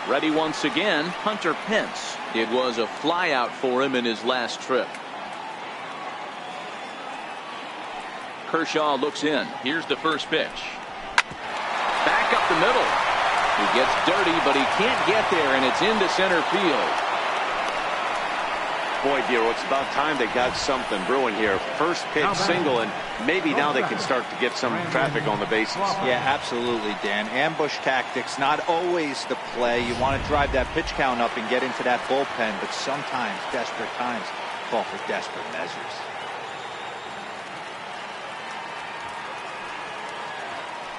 Ready once again, Hunter Pence. It was a fly out for him in his last trip. Kershaw looks in. Here's the first pitch. Back up the middle. He gets dirty, but he can't get there, and it's into center field. Boy, Dero, it's about time they got something brewing here. First pitch single, and maybe now they can start to get some traffic on the bases. Yeah, absolutely, Dan. Ambush tactics, not always the play. You want to drive that pitch count up and get into that bullpen, but sometimes desperate times call for desperate measures.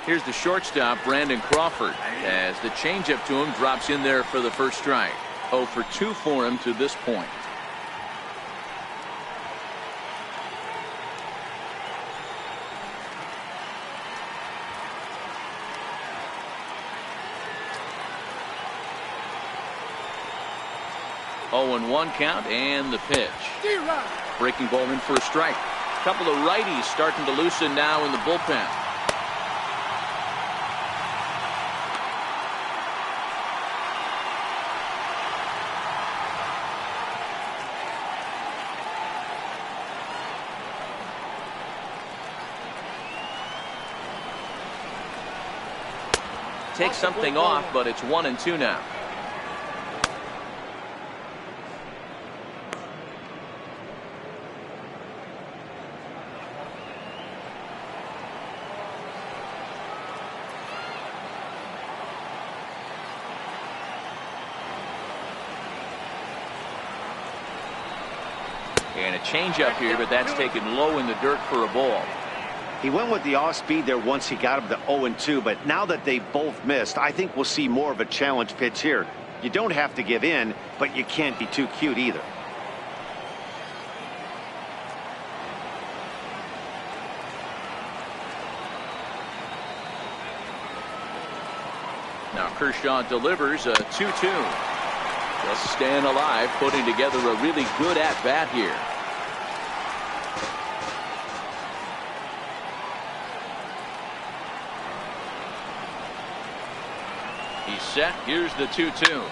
Here's the shortstop, Brandon Crawford, as the changeup to him drops in there for the first strike. 0 for 2 for him to this point. Oh, and 1 count, and the pitch. Breaking ball in for a strike. Couple of righties starting to loosen now in the bullpen. Takes something off, but it's 1-2 now. And a changeup here, but that's taken low in the dirt for a ball. He went with the off-speed there once he got him to 0-2, but now that they both missed, I think we'll see more of a challenge pitch here. You don't have to give in, but you can't be too cute either. Now Kershaw delivers a 2-2. Just staying alive, putting together a really good at-bat here. He's set. Here's the 2-2.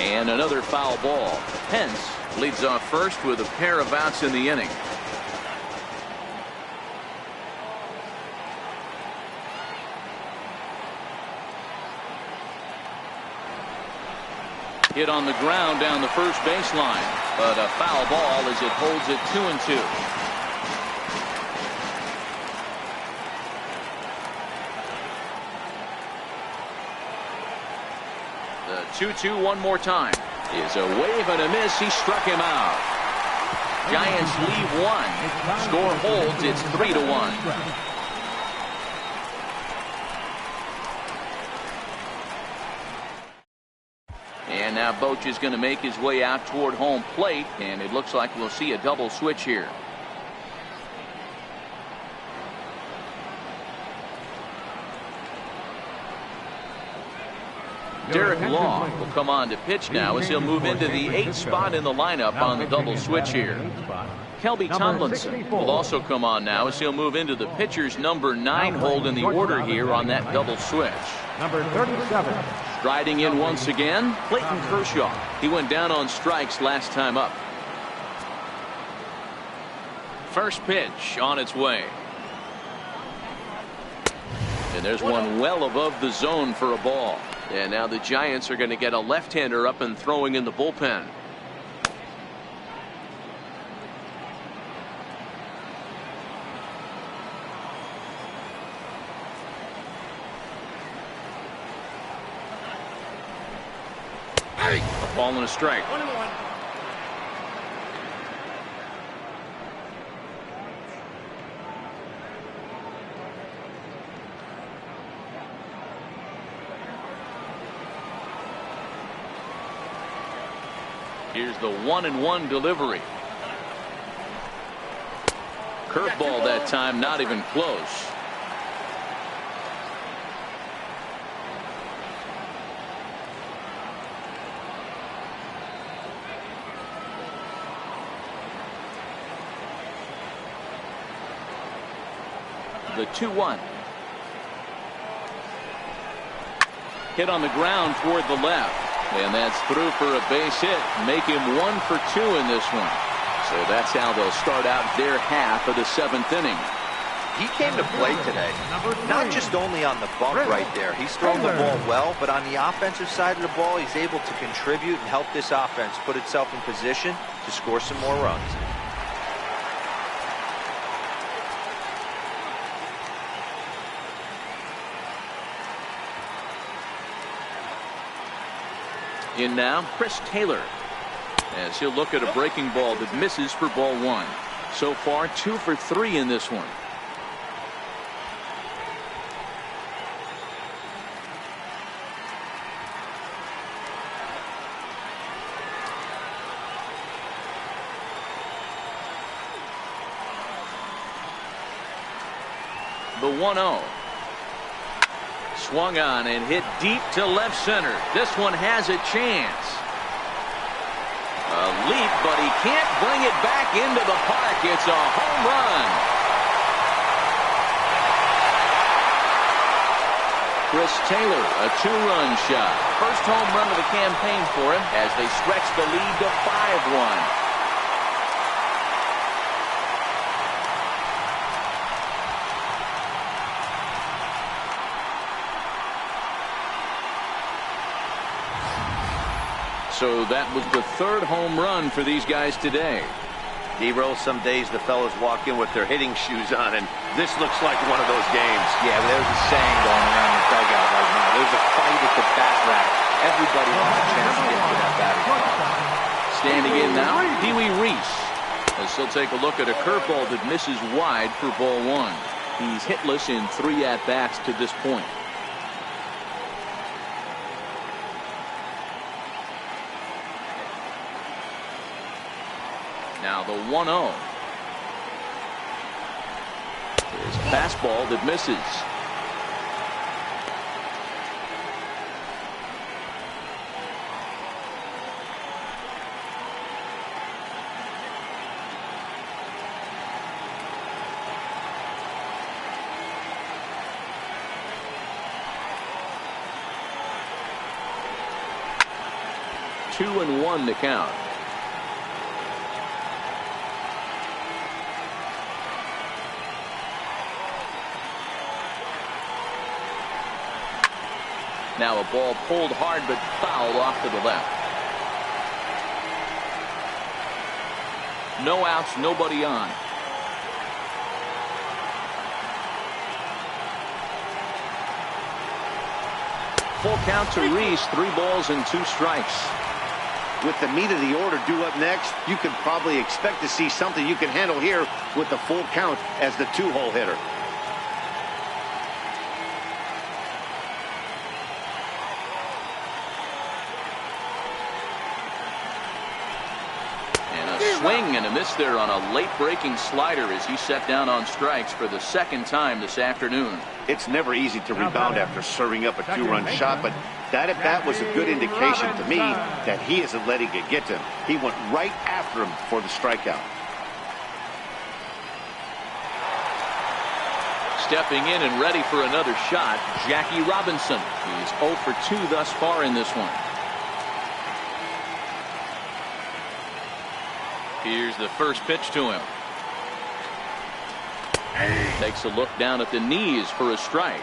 And another foul ball. Pence leads off first with a pair of outs in the inning. Hit on the ground down the first baseline, but a foul ball as it holds it 2-2. The 2-2 one more time is a wave and a miss. He struck him out. Giants leave one. Score holds. It's 3-1. And now Boch is going to make his way out toward home plate, and it looks like we'll see a double switch here. Derek Law will come on to pitch now as he'll move into the 8th spot in the lineup on the double switch here. Kelby Tomlinson will also come on now as he'll move into the pitcher's number 9 hold in the order here on that double switch. Number 37. Striding in once again, Clayton Kershaw. He went down on strikes last time up. First pitch on its way. And there's one well above the zone for a ball. And now the Giants are going to get a left-hander up and throwing in the bullpen. A ball and a strike. 1-1. Here's the 1-1 delivery. Curveball that time, not even close. The 2-1. Hit on the ground toward the left. And that's through for a base hit. Make him 1 for 2 in this one. So that's how they'll start out their half of the 7th inning. He came to play today, not just only on the bump right there. He's thrown the ball well, but on the offensive side of the ball, he's able to contribute and help this offense put itself in position to score some more runs. In now, Chris Taylor, as he'll look at a breaking ball that misses for ball 1. So far, 2 for 3 in this one. The 1-0. Swung on and hit deep to left center. This one has a chance. A leap, but he can't bring it back into the park. It's a home run. Chris Taylor, a 2-run shot. First home run of the campaign for him as they stretch the lead to 5-1. So that was the 3rd home run for these guys today. D-Roll, some days the fellas walk in with their hitting shoes on, and this looks like one of those games. Yeah, but there's a saying going around the dugout right now. There's a fight at the bat rack. Everybody wants a chance to get to that batting box. Standing in now, Pee Wee Reese. As he'll take a look at a curveball that misses wide for ball one. He's hitless in 3 at-bats to this point. Now the 1-0. There's a fastball that misses. Two and one to count. Now a ball pulled hard but fouled off to the left. No outs, nobody on. Full count to Reese, 3 balls and 2 strikes. With the meat of the order due up next, you can probably expect to see something you can handle here with the full count as the 2-hole hitter. Swing and a miss there on a late breaking slider as he set down on strikes for the 2nd time this afternoon. It's never easy to rebound after serving up a 2-run shot, but that at bat was a good indication to me that he isn't letting it get to him. He went right after him for the strikeout. Stepping in and ready for another shot, Jackie Robinson. He's 0 for 2 thus far in this one. Here's the first pitch to him. Takes a look down at the knees for a strike.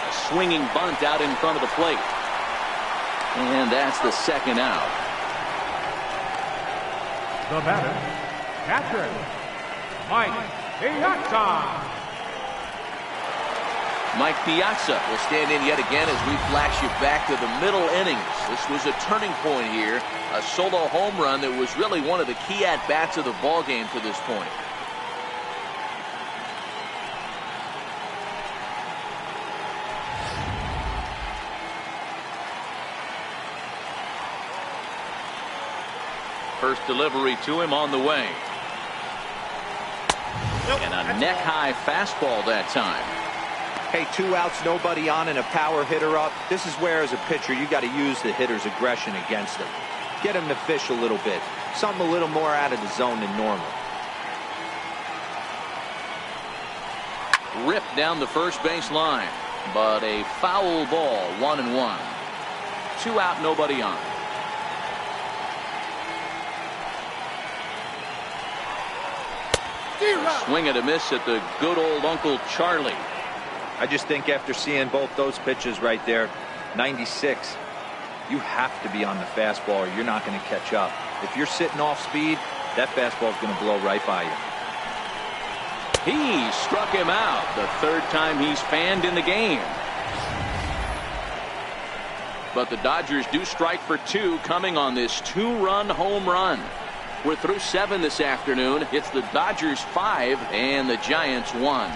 A swinging bunt out in front of the plate. And that's the 2nd out. The batter, catcher, Mike Piazza. Mike Piazza will stand in yet again as we flash you back to the middle innings. This was a turning point here. A solo home run that was really one of the key at-bats of the ball game to this point. First delivery to him on the way. And a neck-high fastball that time. Hey, 2 outs, nobody on, and a power hitter up. This is where, as a pitcher, you got to use the hitter's aggression against him. Get him to fish a little bit. Something a little more out of the zone than normal. Ripped down the first base line, but a foul ball, 1-1. 2 out, nobody on. Swing and a miss at the good old Uncle Charlie. I just think after seeing both those pitches right there, 96, you have to be on the fastball or you're not going to catch up. If you're sitting off speed, that fastball is going to blow right by you. He struck him out, the 3rd time he's fanned in the game. But the Dodgers do strike for 2 coming on this 2-run home run. We're through 7 this afternoon. It's the Dodgers 5 and the Giants 1.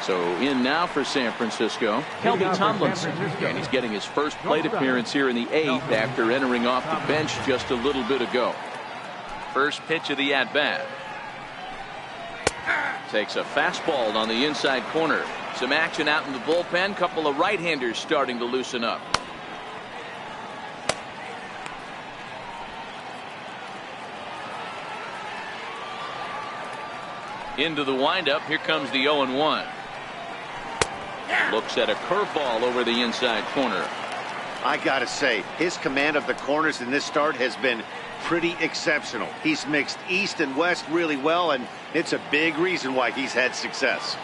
So in now for San Francisco, Kelby Tomlinson. And he's getting his first plate appearance here in the 8th after entering off the bench just a little bit ago. First pitch of the at-bat. Takes a fastball on the inside corner. Some action out in the bullpen. Couple of right-handers starting to loosen up. Into the windup. Here comes the 0-1. Looks at a curveball over the inside corner. I gotta say, his command of the corners in this start has been pretty exceptional. He's mixed east and west really well, and it's a big reason why he's had success.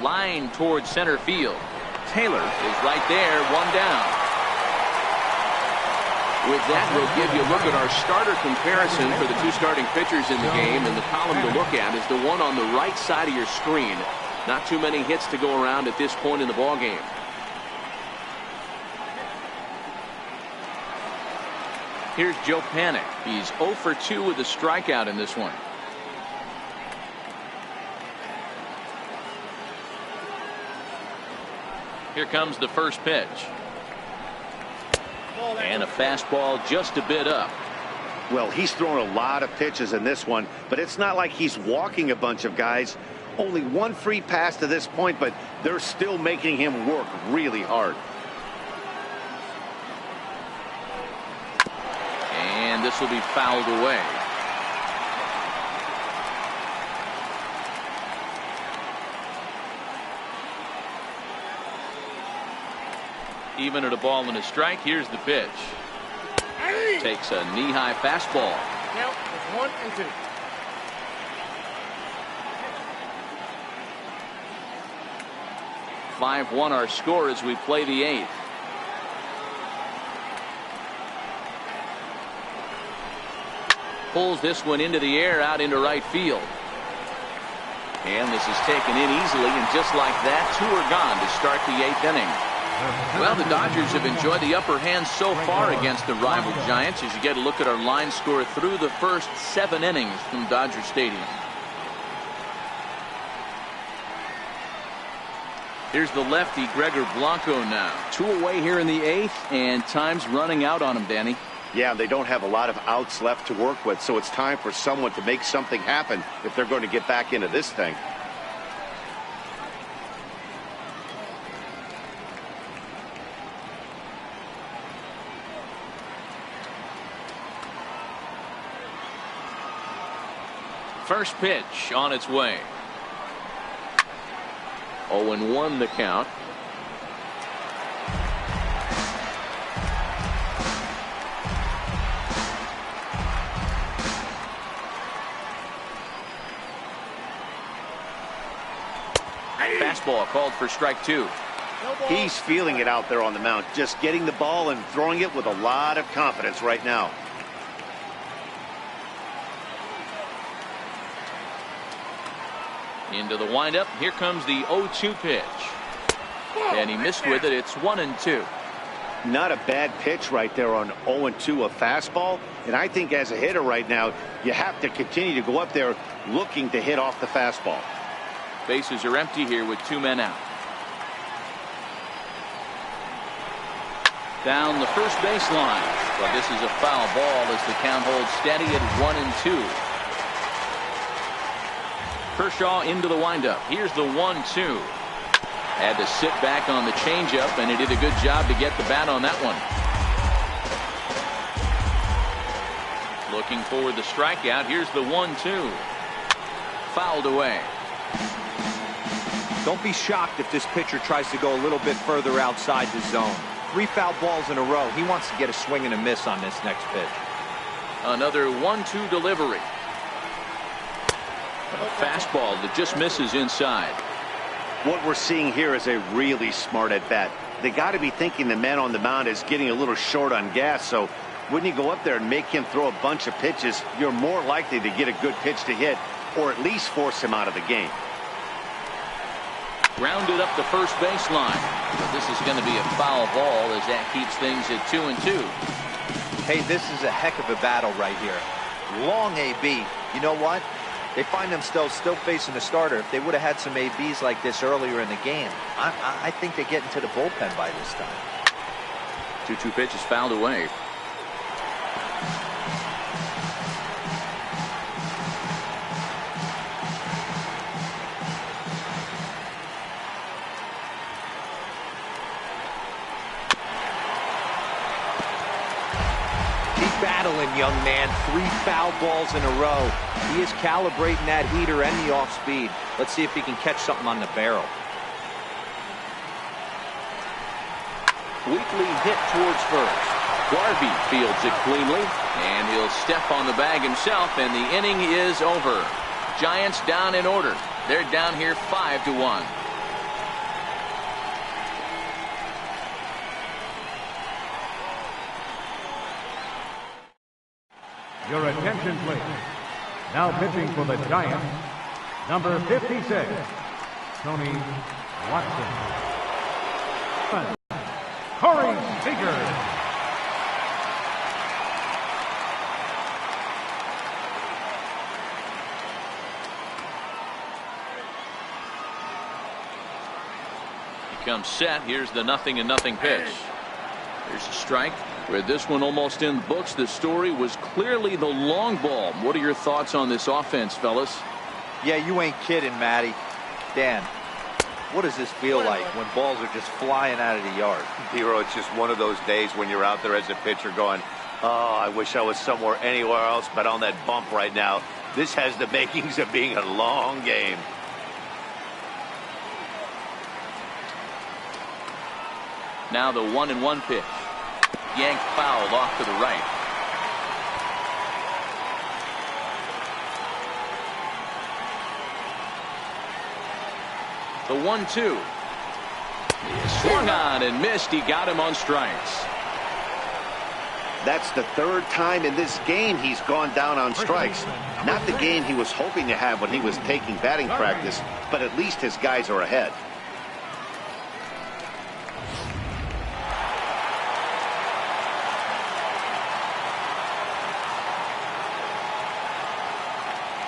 Line towards center field. Taylor is right there, one down. With that, we'll give you a look at our starter comparison for the 2 starting pitchers in the game, and the column to look at is the one on the right side of your screen. Not too many hits to go around at this point in the ball game. Here's Joe Panik. He's 0 for 2 with a strikeout in this one. Here comes the first pitch. And a fastball just a bit up. Well, he's thrown a lot of pitches in this one, but it's not like he's walking a bunch of guys. Only one free pass to this point, but they're still making him work really hard. And this will be fouled away. Even at a ball and a strike, here's the pitch. Takes a knee-high fastball. Now it's 1 and 2. (5-1) our score as we play the 8th. Pulls this one into the air out into right field. And this is taken in easily, and just like that, 2 are gone to start the 8th inning. Well, the Dodgers have enjoyed the upper hand so far against the rival Giants as you get a look at our line score through the first 7 innings from Dodger Stadium. Here's the lefty Gregor Blanco now. 2 away here in the 8th, and time's running out on him, Danny. Yeah, they don't have a lot of outs left to work with, so it's time for someone to make something happen if they're going to get back into this thing. First pitch on its way. 0-1 the count. Fastball called for strike 2. He's feeling it out there on the mound, just getting the ball and throwing it with a lot of confidence right now. Into the windup. Here comes the 0-2 pitch. And he missed with it. It's 1-2. Not a bad pitch right there on 0-2, a fastball. And I think as a hitter right now, you have to continue to go up there looking to hit off the fastball. Bases are empty here with 2 men out. Down the first baseline. But this is a foul ball as the count holds steady at 1-2. Kershaw into the windup. Here's the 1-2. Had to sit back on the changeup, and he did a good job to get the bat on that one. Looking for the strikeout. Here's the 1-2. Fouled away. Don't be shocked if this pitcher tries to go a little bit further outside the zone. 3 foul balls in a row. He wants to get a swing and a miss on this next pitch. Another 1-2 delivery. A fastball that just misses inside. What we're seeing here is a really smart at bat. They got to be thinking the man on the mound is getting a little short on gas, so when you go up there and make him throw a bunch of pitches, you're more likely to get a good pitch to hit, or at least force him out of the game. Grounded up the first baseline. But this is going to be a foul ball as that keeps things at 2-2. Hey, this is a heck of a battle right here. Long AB. You know what? They find themselves still facing the starter. If they would have had some ABs like this earlier in the game, I think they get into the bullpen by this time. 2-2 pitch is fouled away. Battling, young man. 3 foul balls in a row. He is calibrating that heater and the off speed. Let's see if he can catch something on the barrel. Weakly hit towards first. Garvey fields it cleanly, and he'll step on the bag himself, and the inning is over. Giants down in order. They're down here 5-1. Your attention, please. Now pitching for the Giants, number 56, Tony Watson. Corey Seager. Comes set. Here's the 0-0 pitch. Here's a strike. With this one almost in the books, the story was clearly the long ball. What are your thoughts on this offense, fellas? Yeah, you ain't kidding, Matty. Dan, what does this feel like when balls are just flying out of the yard? Hero, it's just one of those days when you're out there as a pitcher going, oh, I wish I was somewhere anywhere else but on that bump right now. This has the makings of being a long game. Now the 1-1 pitch. Yanked foul off to the right. The 1-2. Swung on and missed. He got him on strikes. That's the third time in this game he's gone down on strikes. Not the game he was hoping to have when he was taking batting practice, but at least his guys are ahead.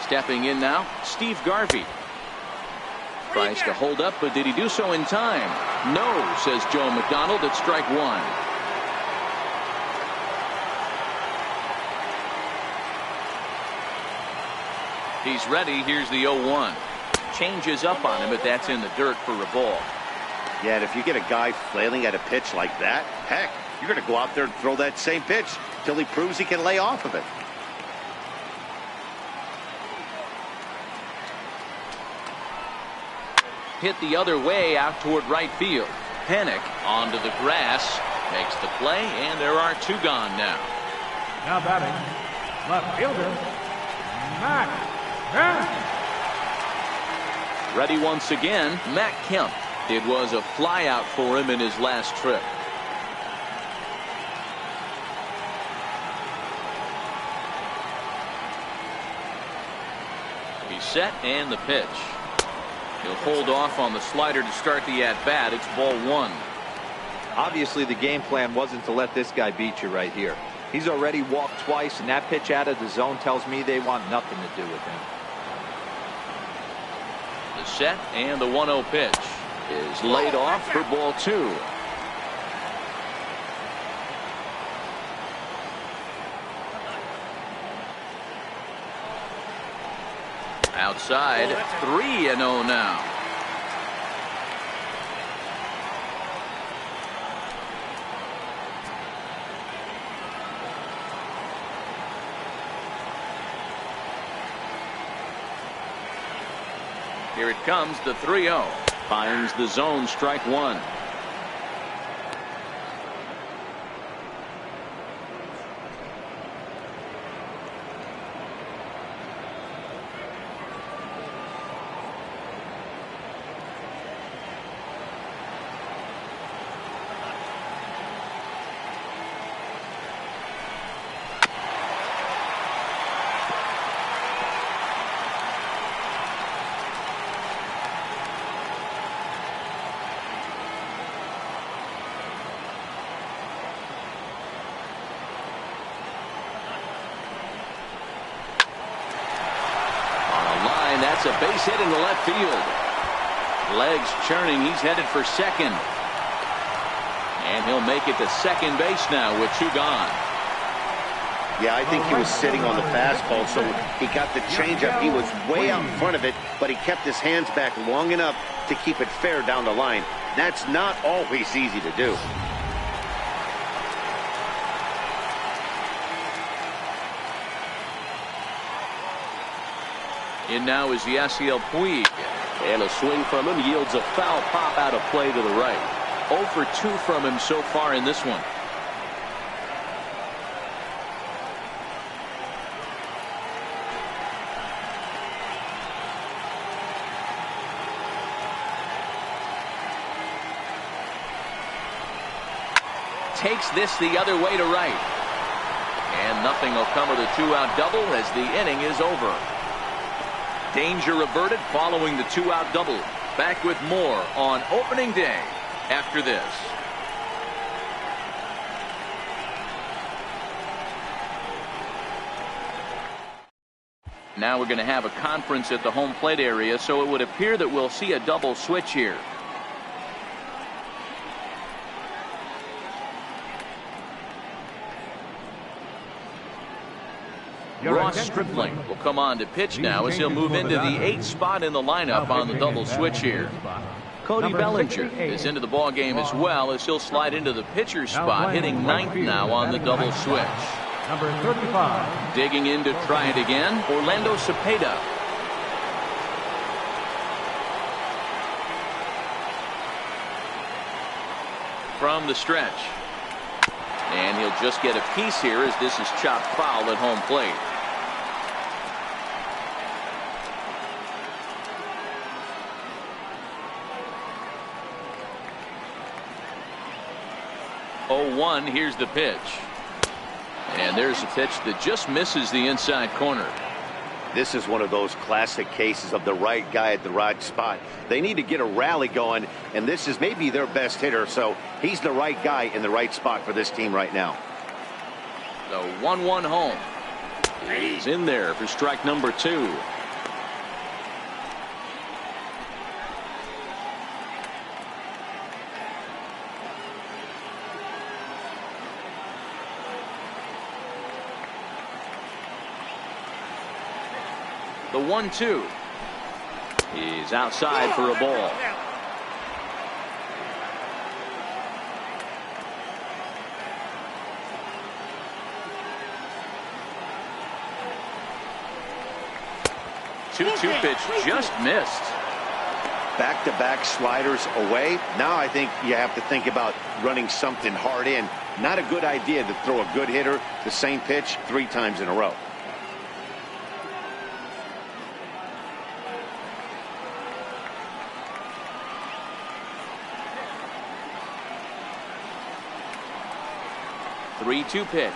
Stepping in now, Steve Garvey. Tries to hold up, but did he do so in time? No, says Joe McDonald at strike one. He's ready. Here's the 0-1. Changes up on him, but that's in the dirt for a ball. Yeah, and if you get a guy flailing at a pitch like that, heck, you're going to go out there and throw that same pitch till he proves he can lay off of it. Hit the other way out toward right field. Panic onto the grass. Makes the play, and there are two gone now. Now batting, left fielder, Matt Kemp. Ready once again, Matt Kemp. It was a flyout for him in his last trip. He's set, and the pitch. He'll hold off on the slider to start the at-bat. It's ball one. Obviously, the game plan wasn't to let this guy beat you right here. He's already walked twice, and that pitch out of the zone tells me they want nothing to do with him. The set and the 1-0 pitch is laid off for ball two. Outside, 3-0 now. Here it comes, the 3-0. Finds the zone, strike one. That's a base hit into left field. Legs churning. He's headed for second. And he'll make it to second base now with two gone. Yeah, I think he was sitting on the fastball, so he got the changeup. He was way out in front of it, but he kept his hands back long enough to keep it fair down the line. That's not always easy to do. In now is Yasiel Puig. And a swing from him yields a foul pop out of play to the right. 0 for 2 from him so far in this one. Takes this the other way to right. And nothing will come of the two-out double as the inning is over. Danger averted following the two-out double. Back with more on opening day after this. Now we're going to have a conference at the home plate area, so it would appear that we'll see a double switch here. Ross Stripling will come on to pitch now as he'll move into the 8th spot in the lineup on the double switch here. Cody Bellinger is into the ball game as well as he'll slide into the pitcher's spot, hitting 9th now on the double switch. Number 35. Digging in to try it again, Orlando Cepeda. From the stretch. And he'll just get a piece here as this is chopped foul at home plate. Oh, 1, here's the pitch. And there's a pitch that just misses the inside corner. This is one of those classic cases of the right guy at the right spot. They need to get a rally going, and this is maybe their best hitter, so he's the right guy in the right spot for this team right now. The 1-1 home. He's in there for strike number 2. The 1-2. He's outside for a ball. Two-two pitch just missed. Back-to-back sliders away. Now I think you have to think about running something hard in. Not a good idea to throw a good hitter the same pitch 3 times in a row. Three-two pitch.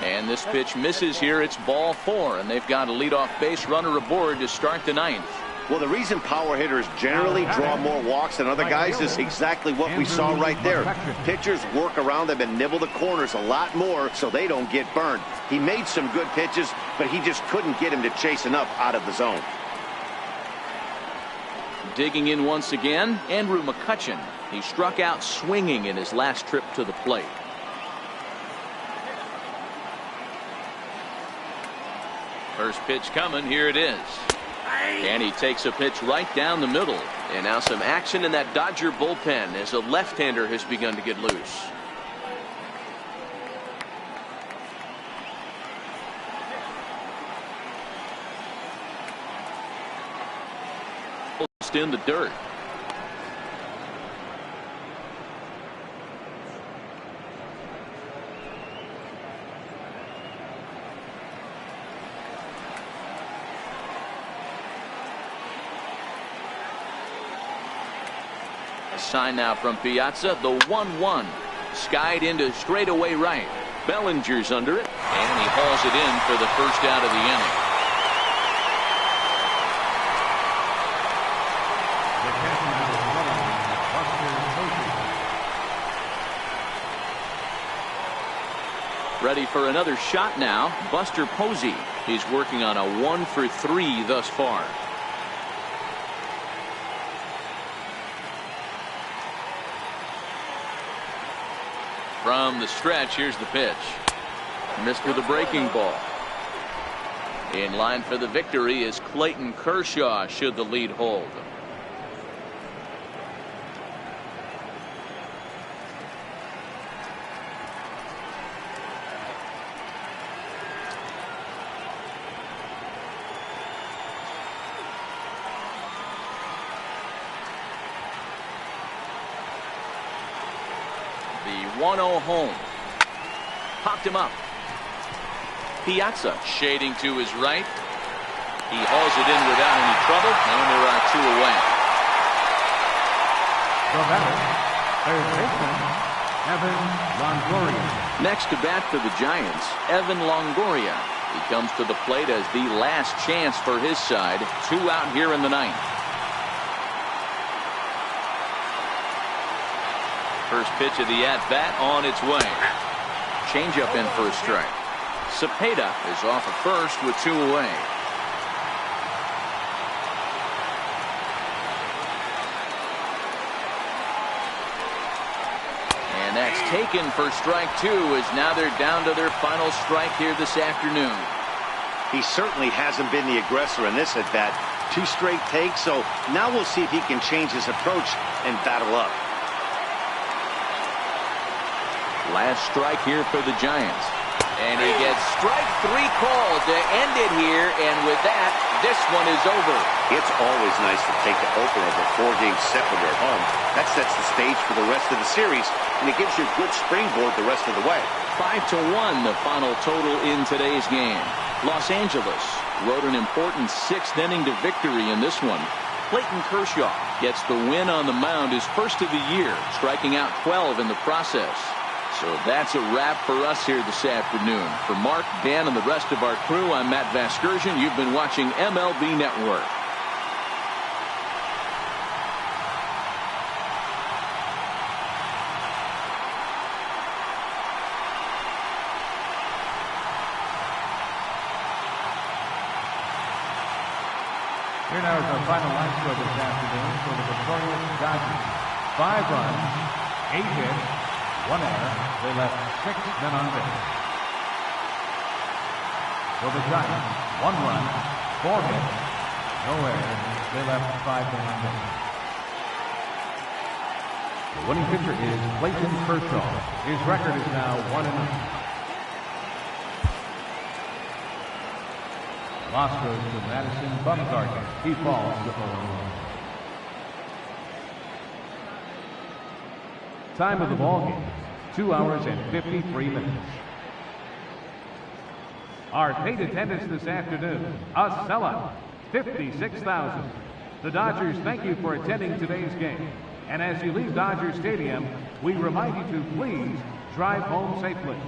And this pitch misses here. It's ball 4, and they've got a leadoff base runner aboard to start the 9th. Well, the reason power hitters generally draw more walks than other guys is exactly what we saw right there. Pitchers work around them and nibble the corners a lot more so they don't get burned. He made some good pitches, but he just couldn't get him to chase enough out of the zone. Digging in once again, Andrew McCutchen. He struck out swinging in his last trip to the plate. First pitch coming. Here it is. And he takes a pitch right down the middle. And now some action in that Dodger bullpen as a left-hander has begun to get loose. Just in the dirt. Sign now from Piazza. The 1-1 skied into straightaway right. Bellinger's under it, and he hauls it in for the first out of the inning. Ready for another shot now, Buster Posey. He's working on a 1-for-3 thus far. From the stretch, here's the pitch. Missed with a breaking ball. In line for the victory is Clayton Kershaw should the lead hold. The 1-0 home. Popped him up. Piazza shading to his right. He hauls it in without any trouble, and there are 2 away. The batter, third baseman, Evan Longoria. Next to bat for the Giants, Evan Longoria. He comes to the plate as the last chance for his side. 2 out here in the 9th. First pitch of the at-bat on its way. Changeup in for a strike. Cepeda is off at first with 2 away. And that's taken for strike 2, as now they're down to their final strike here this afternoon. He certainly hasn't been the aggressor in this at-bat. 2 straight takes, so now we'll see if he can change his approach and battle up. Last strike here for the Giants. And he gets strike 3 called to end it here, and with that, this one is over. It's always nice to take the opener of a 4-game set when you're at home. That sets the stage for the rest of the series, and it gives you a good springboard the rest of the way. 5-1 the final total in today's game. Los Angeles rode an important 6th inning to victory in this one. Clayton Kershaw gets the win on the mound, his first of the year, striking out 12 in the process. So that's a wrap for us here this afternoon. For Mark, Dan, and the rest of our crew, I'm Matt Vasgersian. You've been watching MLB Network. Here now is our final line score this afternoon for the victorious Dodgers. 5 runs, 8 hits, 1 error. They left 6 men on base. For the Giants, 1 run, 4 hits, no errors. They left 5 men on base. The winning pitcher is Clayton Kershaw. His record is now 1-0. Loss goes to Madison Bumgarner. He falls to 0-1. Time of the ball game, 2 hours and 53 minutes. Our paid attendance this afternoon, a sellout, 56,000. The Dodgers thank you for attending today's game. And as you leave Dodger Stadium, we remind you to please drive home safely.